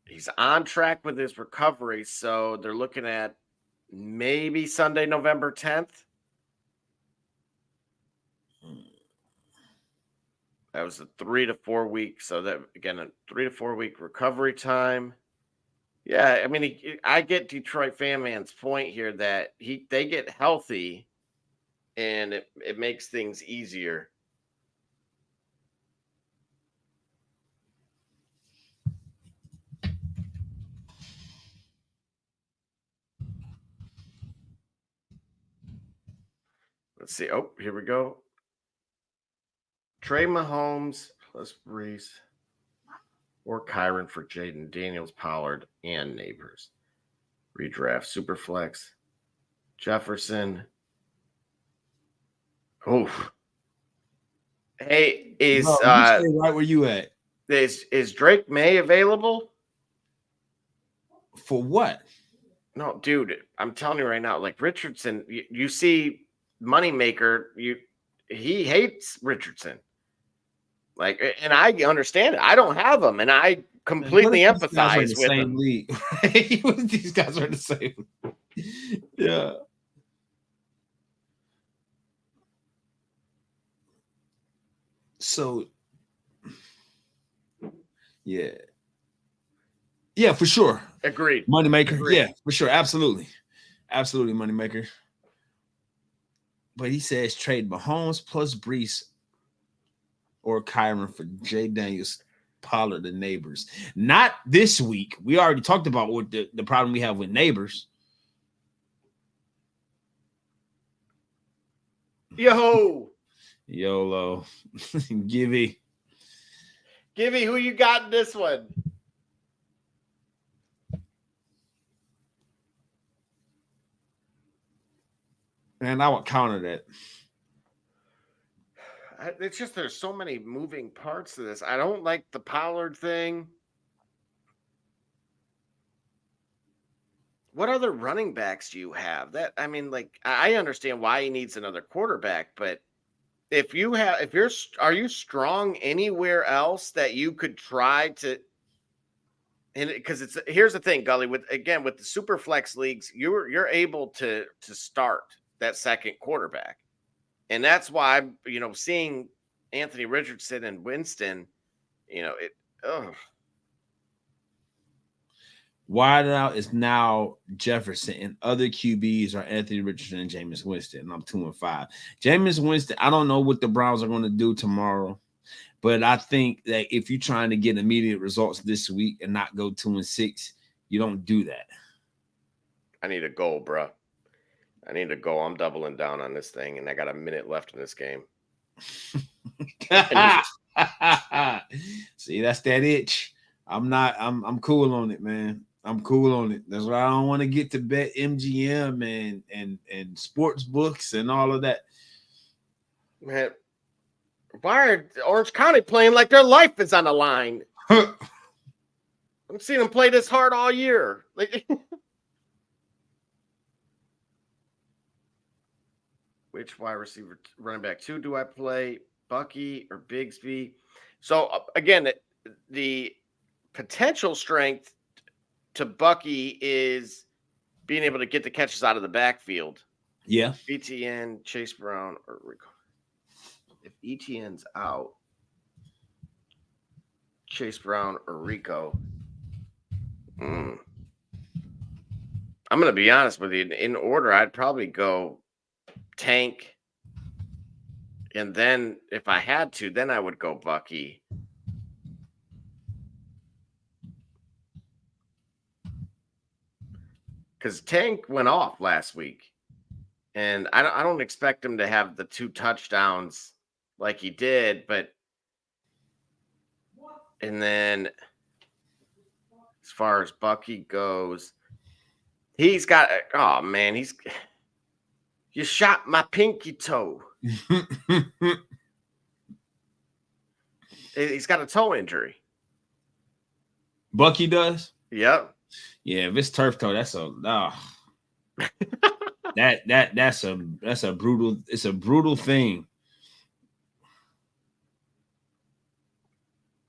he's on track with his recovery, so they're looking at maybe Sunday, November 10th. That was a 3 to 4 week. So that again, a 3 to 4 week recovery time. Yeah, I mean, I get Detroit fan man's point here that they get healthy, and it makes things easier. Let's see. Oh, here we go. Trey Mahomes plus Brees or Kyron for Jaden Daniels, Pollard, and Neighbors. Redraft Superflex. Jefferson. Oh. Hey, Bro, you stay right where you at. Is Drake May available? For what? No, dude, I'm telling you right now, like Richardson, you see Moneymaker, he hates Richardson. Like, and I understand it. I don't have him, and I completely empathize with him. League, right? What if these guys are in the same? Yeah. So, yeah, for sure. Agreed. Moneymaker. Agreed. Yeah, for sure. Absolutely, Moneymaker. But he says trade Mahomes plus Brees or Kyron for Jay Daniels, Pollard, and Neighbors. Not this week. We already talked about what the problem we have with Neighbors. YOLO. Givey, who you got in this one? And I would counter that. It's just there's so many moving parts to this. I don't like the Pollard thing. What other running backs do you have? That I mean, like I understand why he needs another quarterback, but are you strong anywhere else that you could try to? And because here's the thing, Gully, with the super flex leagues, you're able to start that second quarterback. And that's why I'm, seeing Anthony Richardson and Winston, Wide out is now Jefferson, and other QBs are Anthony Richardson and Jameis Winston. And I'm 2-5. Jameis Winston, I don't know what the Browns are going to do tomorrow, but I think that if you're trying to get immediate results this week and not go 2-6, you don't do that. I need a goal, bro. I need to go. I'm doubling down on this thing, and I got a minute left in this game. See, that's that itch. I'm cool on it, man. I'm cool on it. That's why I don't want to get to bet MGM and sports books and all of that. Man, why are Orange County playing like their life is on the line? I'm seeing them play this hard all year. Like, which wide receiver, running back 2 do I play? Bucky or Bigsby? So again, the potential strength to Bucky is being able to get the catches out of the backfield. Yeah. ETN, Chase Brown, or Rico. If ETN's out, Chase Brown or Rico. I'm going to be honest with you. In order, I'd probably go Tank. And then if I had to, then I would go Bucky. Because Tank went off last week. And I don't expect him to have the 2 touchdowns like he did, but and then as far as Bucky goes, he's got oh man, you shot my pinky toe. He's got a toe injury. Bucky does? Yep. Yeah, if it's turf toe, that's that's a brutal thing.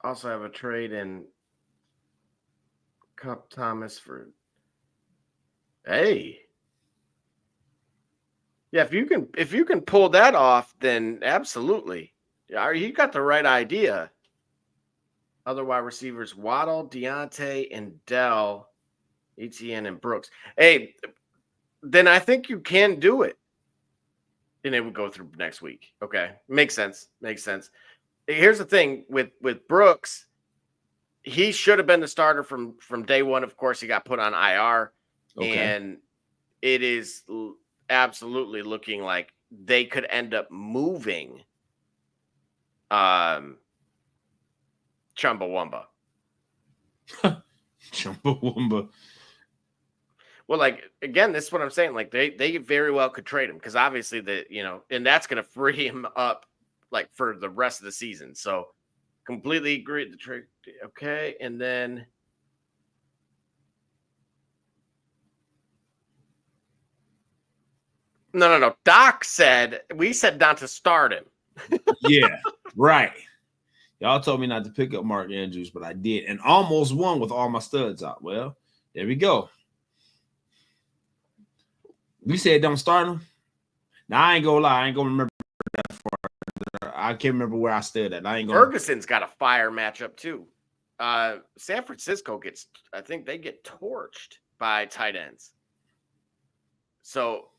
Also have a trade in Cup Thomas for hey. Yeah, if you can pull that off, then absolutely. Yeah, you got the right idea. Other wide receivers, Waddle, Deontay, and Dell, ETN, and Brooks. Hey, then I think you can do it. And it would go through next week. Okay. Makes sense. Here's the thing with Brooks, he should have been the starter from day one. Of course, he got put on IR. Okay. And it is absolutely looking like they could end up moving Chumbawamba. Chumbawamba. Well, like again, this is what I'm saying. Like they very well could trade him because obviously and that's going to free him up like for the rest of the season. So completely agree the trade. Okay, and then no. Doc said we said not to start him. Yeah, right. Y'all told me not to pick up Mark Andrews, but I did, and almost won with all my studs out. Well, there we go. We said don't start him. Now I ain't gonna lie, I ain't gonna remember that far. I can't remember where I stood at. I ain't gonna. Ferguson's got a fire matchup too. San Francisco I think they get torched by tight ends. So,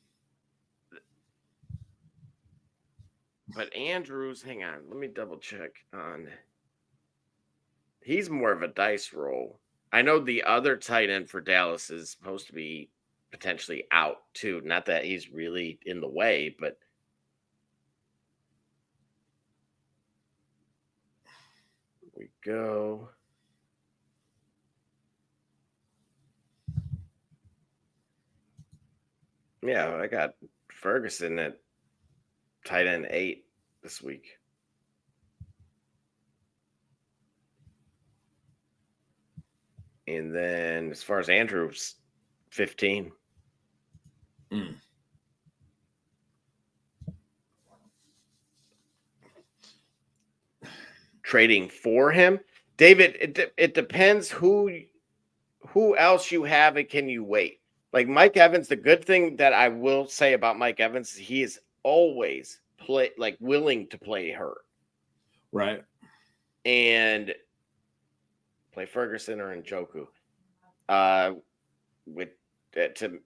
but Andrews, hang on, let me double check on. He's more of a dice roll. I know the other tight end for Dallas is supposed to be potentially out too. Not that he's really in the way, but here we go. Yeah, I got Ferguson at tight end 8 this week. And then as far as Andrews, 15. Trading for him, David. It depends who else you have and can you wait. Like Mike Evans, the good thing that I will say about Mike Evans is he is always willing to play hurt, right, and play Ferguson or Njoku.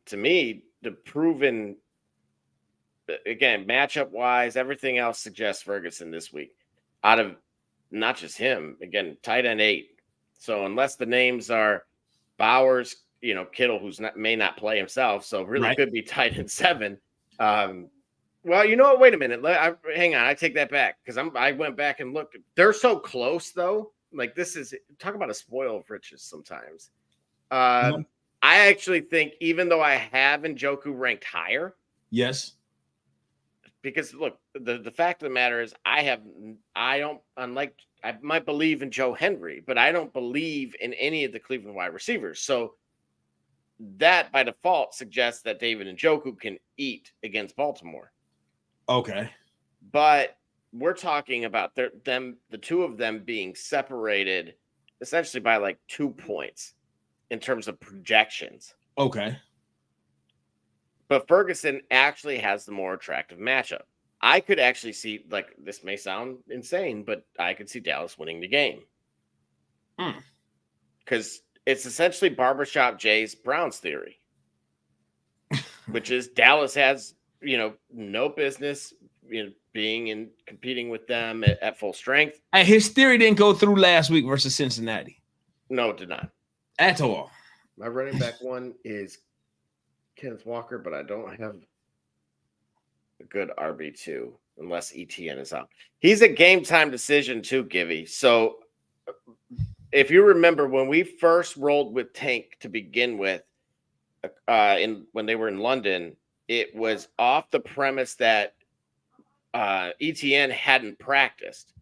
To me, the proven again matchup wise, everything else suggests Ferguson this week. Out of not just him, again, tight end 8. So unless the names are Bowers, Kittle, may not play himself, so really could be tight end 7. Well, you know what? Wait a minute. Hang on. I take that back because I went back and looked. They're so close though. Like this is talk about a spoil of riches sometimes. I actually think even though I have Njoku ranked higher, yes. Because look, the fact of the matter is I might believe in Joe Henry, but I don't believe in any of the Cleveland wide receivers. So that by default suggests that David Njoku can eat against Baltimore. Okay. But we're talking about the 2 of them being separated essentially by like 2 points in terms of projections. Okay. But Ferguson actually has the more attractive matchup. I could actually see, like, this may sound insane, but I could see Dallas winning the game. Because it's essentially Barbershop Jay's Browns theory, which is Dallas has, no business being in competing with them at full strength. And his theory didn't go through last week versus Cincinnati. No, it did not. At all. My running back one is Kenneth Walker, but I don't have a good RB2 unless ETN is out. He's a game time decision too, Givy. So if you remember when we first rolled with Tank to begin with, when they were in London, it was off the premise that ETN hadn't practiced.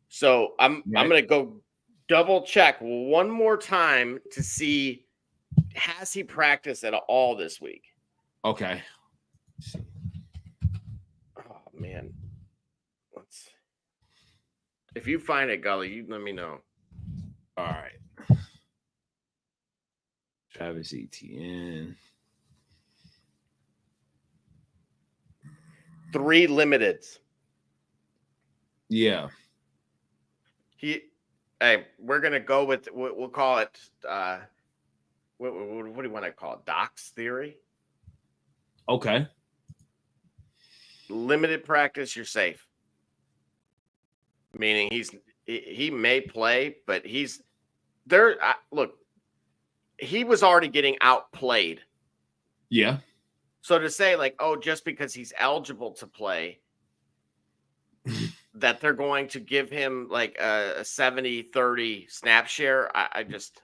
So I'm gonna go double check one more time to see has he practiced at all this week. Okay. Oh man, if you find it, Gully, you let me know. All right. Travis Etienne. 3 limiteds. Yeah. Hey, we're gonna go with we'll call it what do you want to call it? Doc's theory. Okay. Limited practice, you're safe. Meaning he may play, but he's there. Look, he was already getting outplayed. Yeah. So to say like, oh, just because he's eligible to play, that they're going to give him like a 70-30 snap share, I just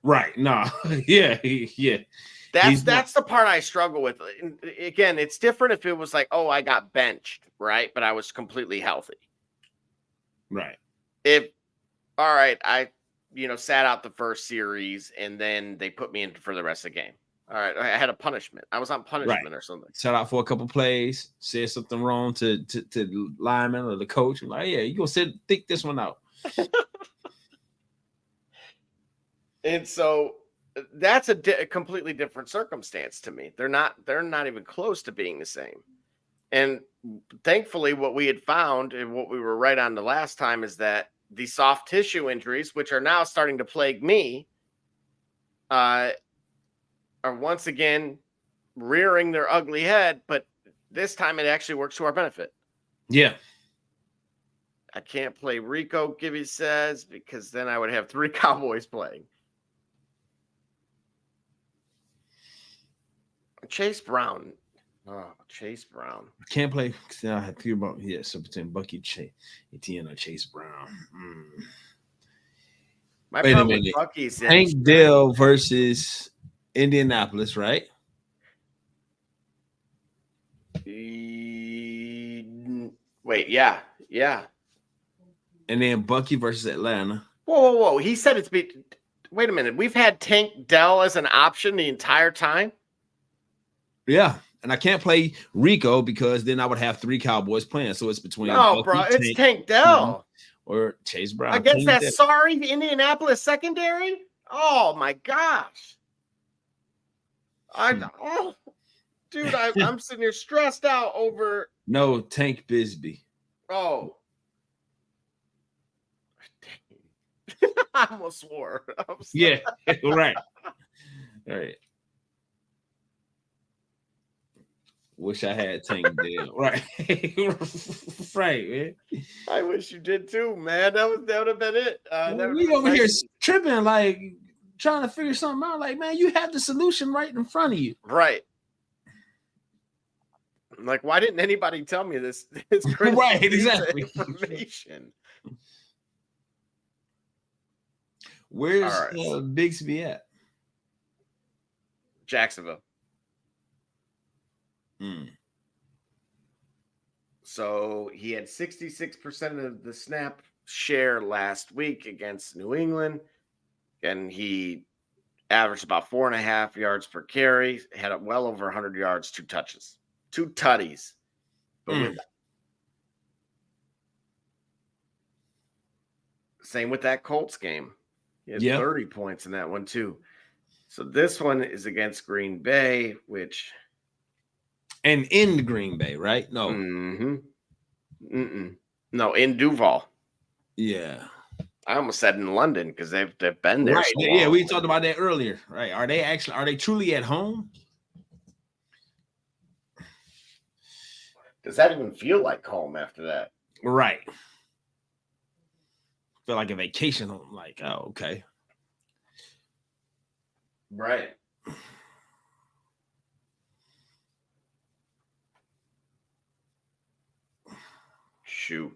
right. No. Yeah. Yeah. That's the part I struggle with. And again, it's different if it was like, oh, I got benched, right? But I was completely healthy. Right. All right, I sat out the first series and then they put me in for the rest of the game. All right, I had a punishment. I was on punishment or something. Shout out for a couple plays, said something wrong to the lineman or the coach. I'm like, yeah, you gonna think this one out. And so that's a completely different circumstance to me. They're not even close to being the same. And thankfully, what we had found and what we were right on the last time is that the soft tissue injuries, which are now starting to plague me, are once again rearing their ugly head. But this time it actually works to our benefit. Yeah. I can't play Rico, Gibby says, because then I would have 3 Cowboys playing. Chase Brown. Oh, Chase Brown. I can't play. I had to about so between Bucky, Etienne, or Chase Brown. My Wait a problem with minute. Bucky's Hank Dell versus Indianapolis, right? Wait, yeah. And then Bucky versus Atlanta. Whoa. He said it's wait a minute. We've had Tank Dell as an option the entire time? Yeah. And I can't play Rico because then I would have 3 Cowboys playing. So it's between Bucky, bro. It's Tank Dell or Chase Brown against that sorry Indianapolis secondary. Oh my gosh! Dude, I'm sitting here stressed out over. No, Tank Bisbee. Oh, I almost swore. Yeah, right. All right. Wish I had Tank Dell. Right. Right, man. I wish you did too, man. That would have been it. We over here tripping, like trying to figure something out. Like, man, you have the solution right in front of you. Right. Like, why didn't anybody tell me this? It's crazy. Right, exactly. Information. Where's Bigsby at? Jacksonville. So he had 66% of the snap share last week against New England, and he averaged about 4.5 yards per carry, had well over 100 yards, 2 touches, 2 tutties. Same with that Colts game. He had 30 points in that one too. So this one is against Green Bay, which... And in Green Bay, right? No. No, in Duval. Yeah. I almost said in London because they've been there. Right. So yeah, we talked about that earlier. Right. Are they truly at home? Does that even feel like home after that? Right. Feel like a vacation home. Like, oh, okay. Shoot.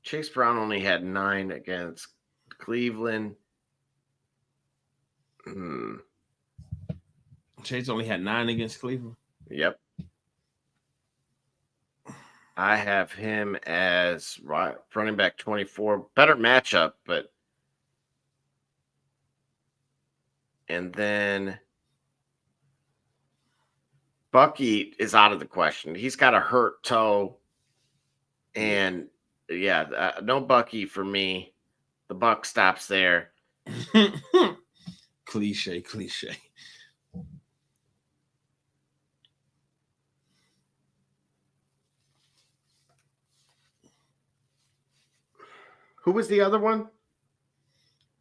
Chase Brown only had 9 against Cleveland. Chase only had 9 against Cleveland. Yep. I have him as running back 24. Better matchup, but and then Bucky is out of the question. He's got a hurt toe. And no Bucky for me. The buck stops there. Cliche. Who was the other one?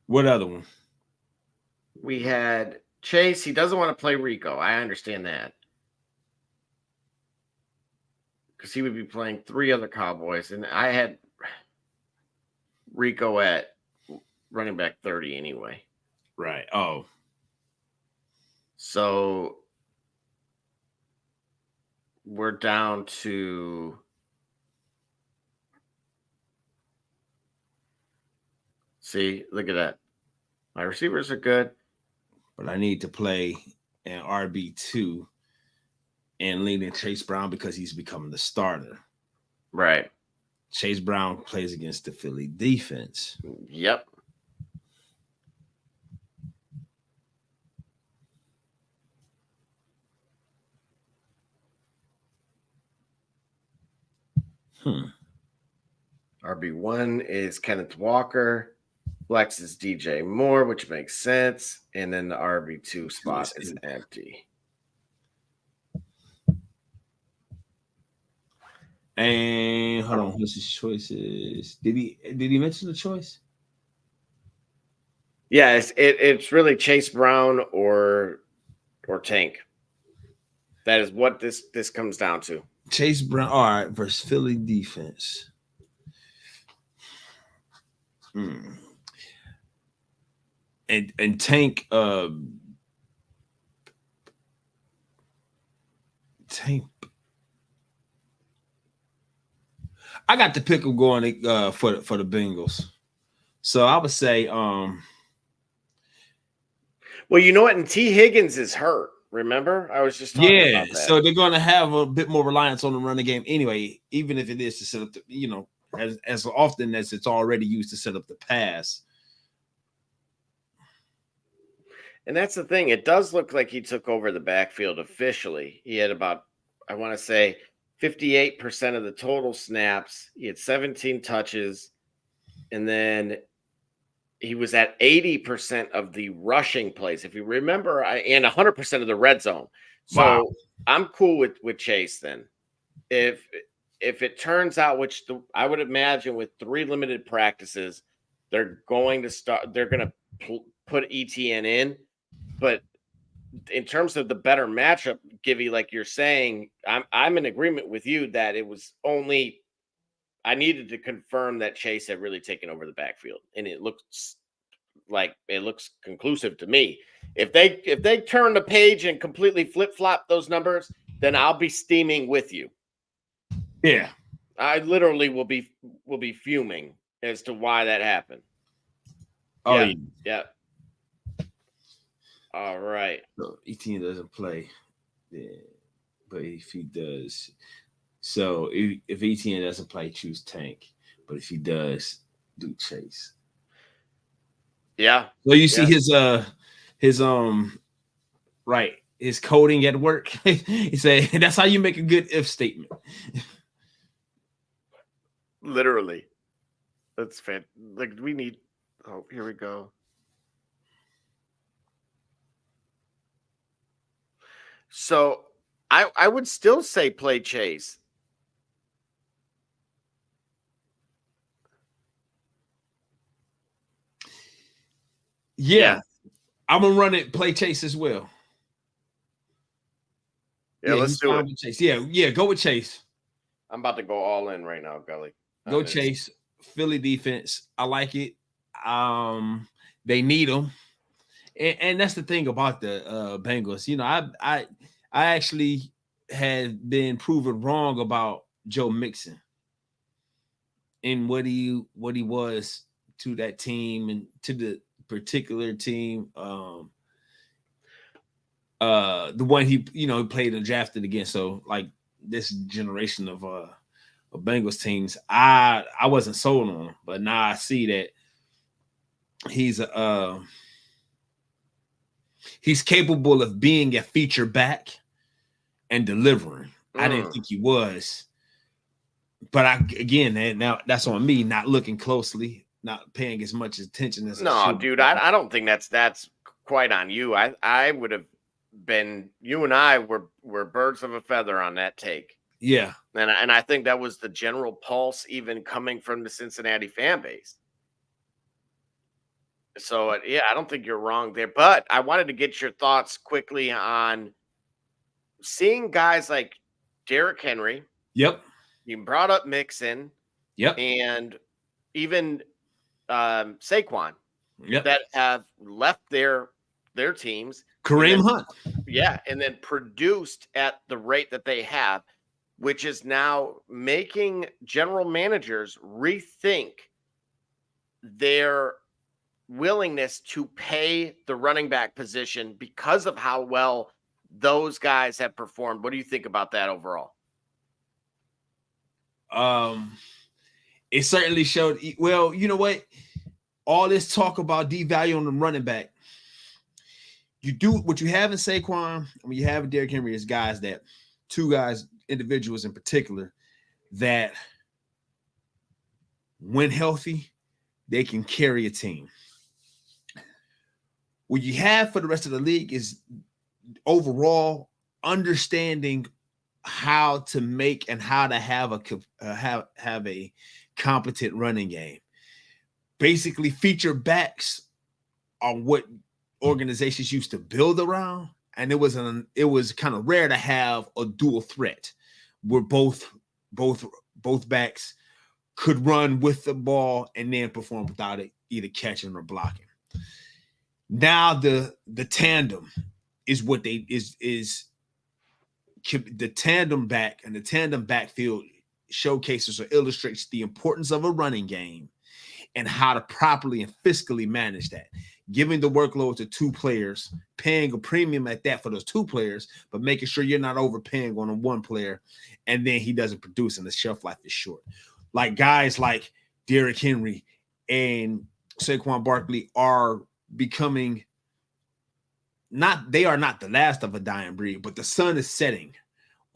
What other one? We had Chase. He doesn't want to play Rico. I understand that. Because he would be playing 3 other Cowboys. And I had Rico at running back 30 anyway. Right. Oh. So we're down to see, look at that. My receivers are good. But I need to play an RB2 and lean in Chase Brown because he's becoming the starter. Right. Chase Brown plays against the Philly defense. Yep. RB1 is Kenneth Walker. Flex is DJ Moore, which makes sense. And then the RB2 spot is empty. And hold on, what's his choices? Did he mention the choice? Yeah, it's really Chase Brown or Tank. That is what this comes down to. Chase Brown, all right, versus Philly defense. And Tank, Tank. I got the pick of going for the Bengals. So I would say well, you know what? And T. Higgins is hurt. Remember? I was just talking about that. So they're going to have a bit more reliance on the running game anyway, even if it is to set up the, as often as it's already used to set up the pass. And that's the thing. It does look like he took over the backfield officially. He had about, I want to say, 58% of the total snaps. He had 17 touches. And then he was at 80% of the rushing plays, if you remember, and 100% of the red zone. So wow. I'm cool with Chase then. If it turns out, I would imagine with 3 limited practices, they're going to put ETN in. But in terms of the better matchup, Givy, like you're saying, I'm in agreement with you that it was only I needed to confirm that Chase had really taken over the backfield, and it looks conclusive to me. If they turn the page and completely flip flop those numbers, then I'll be steaming with you. Yeah, I literally will be fuming as to why that happened. Oh yeah. All right. So ETN doesn't play, but if he does, so if ETN doesn't play, choose Tank. But if he does, do Chase. Yeah. So you see his his coding at work. He said that's how you make a good if statement. Literally. That's fantastic. Like we need. Oh, here we go. So I would still say play Chase. Yeah. I'm gonna run it, play Chase as well. Yeah, let's do it. Chase. Yeah, go with Chase. I'm about to go all in right now, Gully. Go Chase. Philly defense. I like it. They need him. And that's the thing about the Bengals. You know, I actually had been proven wrong about Joe Mixon and what he was to that team and to the particular team. The one he played and drafted against. So like this generation of Bengals teams, I wasn't sold on him, but now I see that he's capable of being a feature back and delivering. I didn't think he was, but now that's on me not looking closely, not paying as much attention as I should. Dude, I don't think that's quite on you. I would have been, you and I were birds of a feather on that take. Yeah. And I think that was the general pulse, even coming from the Cincinnati fan base. So yeah, I don't think you're wrong there. But I wanted to get your thoughts quickly on seeing guys like Derrick Henry. Yep. You brought up Mixon. Yep. And even Saquon. Yep. That have left their teams. Kareem Hunt. Yeah, and then produced at the rate that they have, which is now making general managers rethink their willingness to pay the running back position because of how well those guys have performed. What do you think about that overall? It certainly showed. Well, you know what? All this talk about devaluing the running back, you do what you have in Saquon. I mean, you have Derrick Henry as two guys, individuals in particular, that when healthy, they can carry a team. What you have for the rest of the league is overall understanding how to make and how to have a competent running game. Basically, feature backs are what organizations used to build around, and it was kind of rare to have a dual threat where both backs could run with the ball and then perform without it either catching or blocking. Now the tandem is what they is the tandem back, and the tandem backfield showcases or illustrates the importance of a running game and how to properly and fiscally manage that. Giving the workload to two players, paying a premium at that for those two players, but making sure you're not overpaying on a one player and then he doesn't produce and the shelf life is short. Like guys like Derrick Henry and Saquon Barkley are becoming they are not the last of a dying breed, but the sun is setting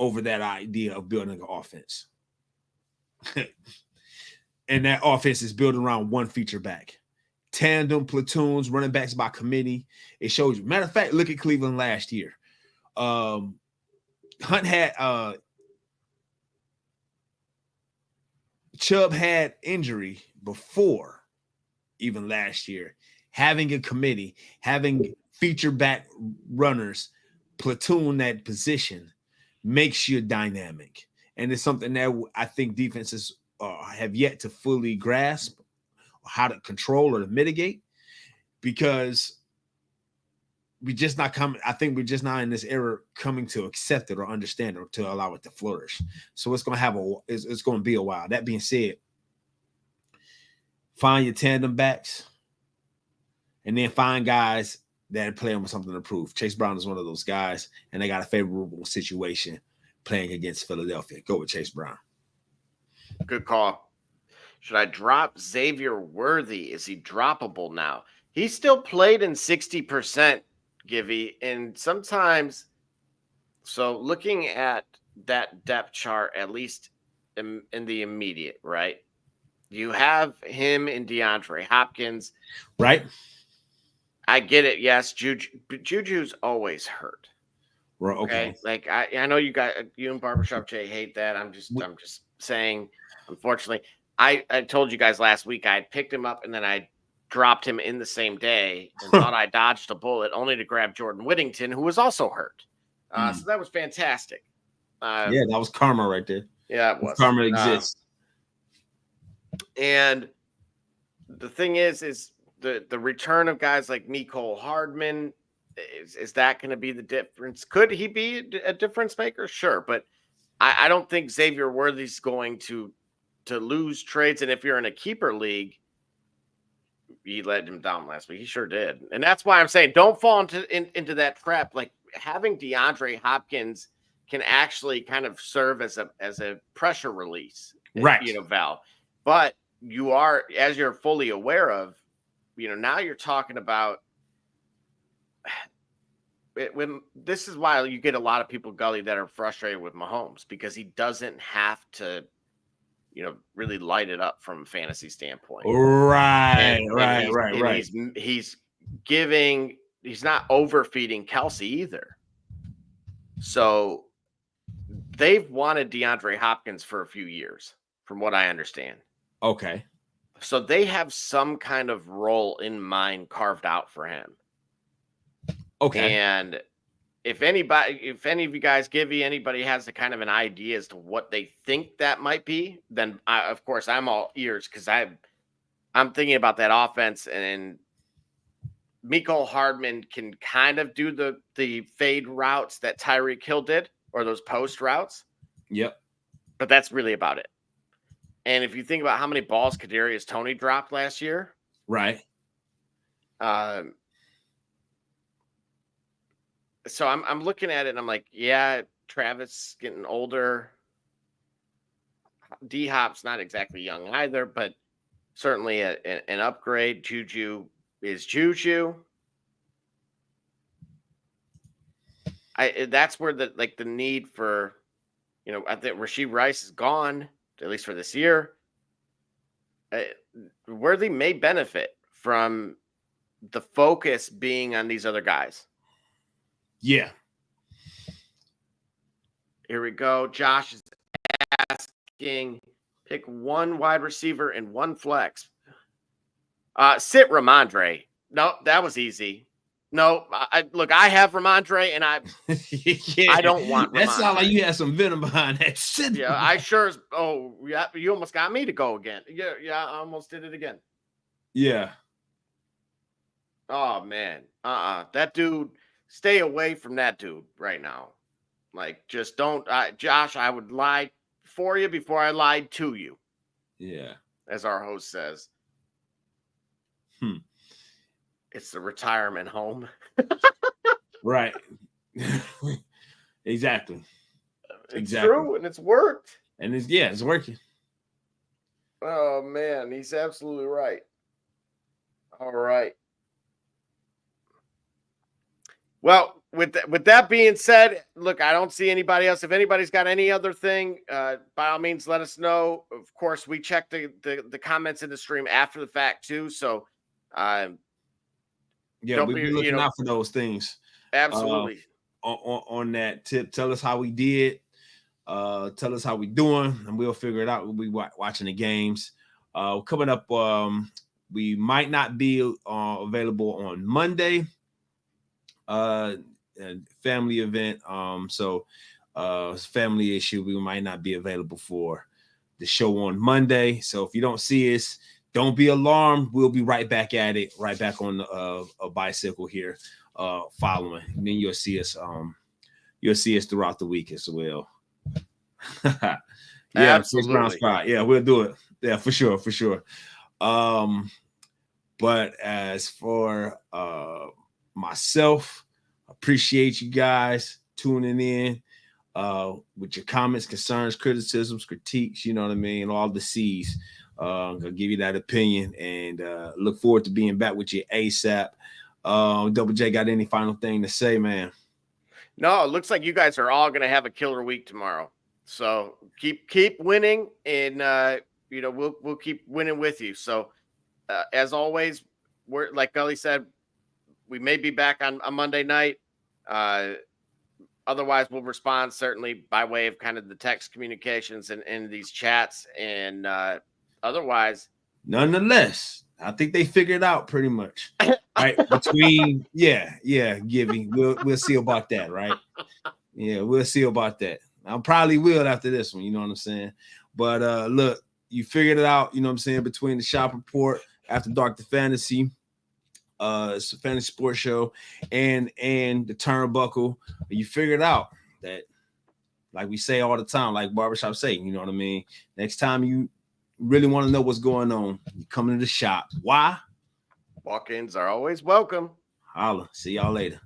over that idea of building an offense. And that offense is built around one feature back. Tandem, platoons, running backs by committee. It shows you. Matter of fact, look at Cleveland last year. Hunt had Chubb had injury before even last year. Having a committee, having feature back runners platoon that position makes you dynamic. And it's something that I think defenses have yet to fully grasp how to control or to mitigate, because we're just not coming. I think we're just not in this era coming to accept it or understand it or to allow it to flourish. So it's going to it's going to be a while. That being said, find your tandem backs and then find guys that are playing with something to prove. Chase Brown is one of those guys, and they got a favorable situation playing against Philadelphia. Go with Chase Brown. Good call. Should I drop Xavier Worthy? Is he droppable now? He still played in 60%, Givey, and sometimes. So looking at that depth chart, at least in the immediate, right? You have him and DeAndre Hopkins. Right. I get it. Yes. Juju's always hurt. Well, okay. Like I know you and Barbershop Jay hate that. I'm just saying, unfortunately, I told you guys last week I had picked him up and then I dropped him in the same day and thought I dodged a bullet, only to grab Jordan Whittington, who was also hurt. So that was fantastic. Yeah, that was karma right there. Yeah, it was. Karma exists. And the thing is the return of guys like Mecole Hardman, is that going to be the difference? Could he be a difference maker? Sure, but I don't think Xavier Worthy's going to lose trades. And if you're in a keeper league, he let him down last week. He sure did. And that's why I'm saying don't fall into that trap. Like having DeAndre Hopkins can actually kind of serve as a pressure release, Right. Val. But you are, as you're fully aware of, now you're talking about when this is why you get a lot of people, Gully, that are frustrated with Mahomes because he doesn't have to, really light it up from a fantasy standpoint. Right. He's not overfeeding Kelsey either. So they've wanted DeAndre Hopkins for a few years, from what I understand. Okay. So they have some kind of role in mind carved out for him. Okay. And if any of you guys anybody has a kind of an idea as to what they think that might be, then of course I'm all ears because I'm thinking about that offense, and Mecole Hardman can kind of do the fade routes that Tyreek Hill did, or those post routes. Yep. But that's really about it. And if you think about how many balls Kadarius Toney dropped last year, right? So I'm looking at it and I'm like, yeah, Travis getting older. D-Hop's not exactly young either, but certainly an upgrade. Juju is Juju. That's where the need for, I think Rashee Rice is gone, at least for this year. Worthy may benefit from the focus being on these other guys. Yeah. Here we go. Josh is asking, pick one wide receiver and one flex. Sit Ramondre. No, that was easy. No, I have Ramondre, and I don't want Ramondre. That sounds like you had some venom behind that. Yeah, I sure. Oh, yeah, you almost got me to go again. Yeah, I almost did it again. Yeah. Oh man, that dude. Stay away from that dude right now. Like, just don't, Josh. I would lie for you before I lied to you. Yeah, as our host says. It's the retirement home. Right. Exactly. It's true, and it's worked. And it's working. Oh man, he's absolutely right. All right. Well, with that being said, look, I don't see anybody else. If anybody's got any other thing, by all means, let us know. Of course, we check the comments in the stream after the fact too. So, yeah, we'll be looking out for those things. Absolutely. On that tip, tell us how we did. Tell us how we doing, and we'll figure it out. We'll be watching the games. Coming up, we might not be available on Monday. Family event. So family issue. We might not be available for the show on Monday. So if you don't see us, don't be alarmed. We'll be right back at it, right back on a bicycle here, following. And then you'll see us. You'll see us throughout the week as well. Yeah, absolutely. Yeah, we'll do it. Yeah, for sure. But as for myself, appreciate you guys tuning in with your comments, concerns, criticisms, critiques, you know what I mean, all the C's. I'm gonna give you that opinion, and look forward to being back with you ASAP. Double J, got any final thing to say, man? No, it looks like you guys are all gonna have a killer week tomorrow. So keep winning, and we'll keep winning with you. So as always, we're, like Gully said, we may be back on a Monday night. Otherwise, we'll respond certainly by way of kind of the text communications and these chats. And otherwise, nonetheless, I think they figured out pretty much. Right between giving. We'll see about that, right? Yeah, we'll see about that. I probably will after this one, you know what I'm saying? But look, you figured it out, you know what I'm saying, between the Shop Report, After Dark, the Fantasy. It's a fantasy sports show, and the turnbuckle. You figured out that, like we say all the time, like barbershop say, you know what I mean? Next time you really want to know what's going on, you come into the shop. Why? Walk-ins are always welcome. Holla. See y'all later.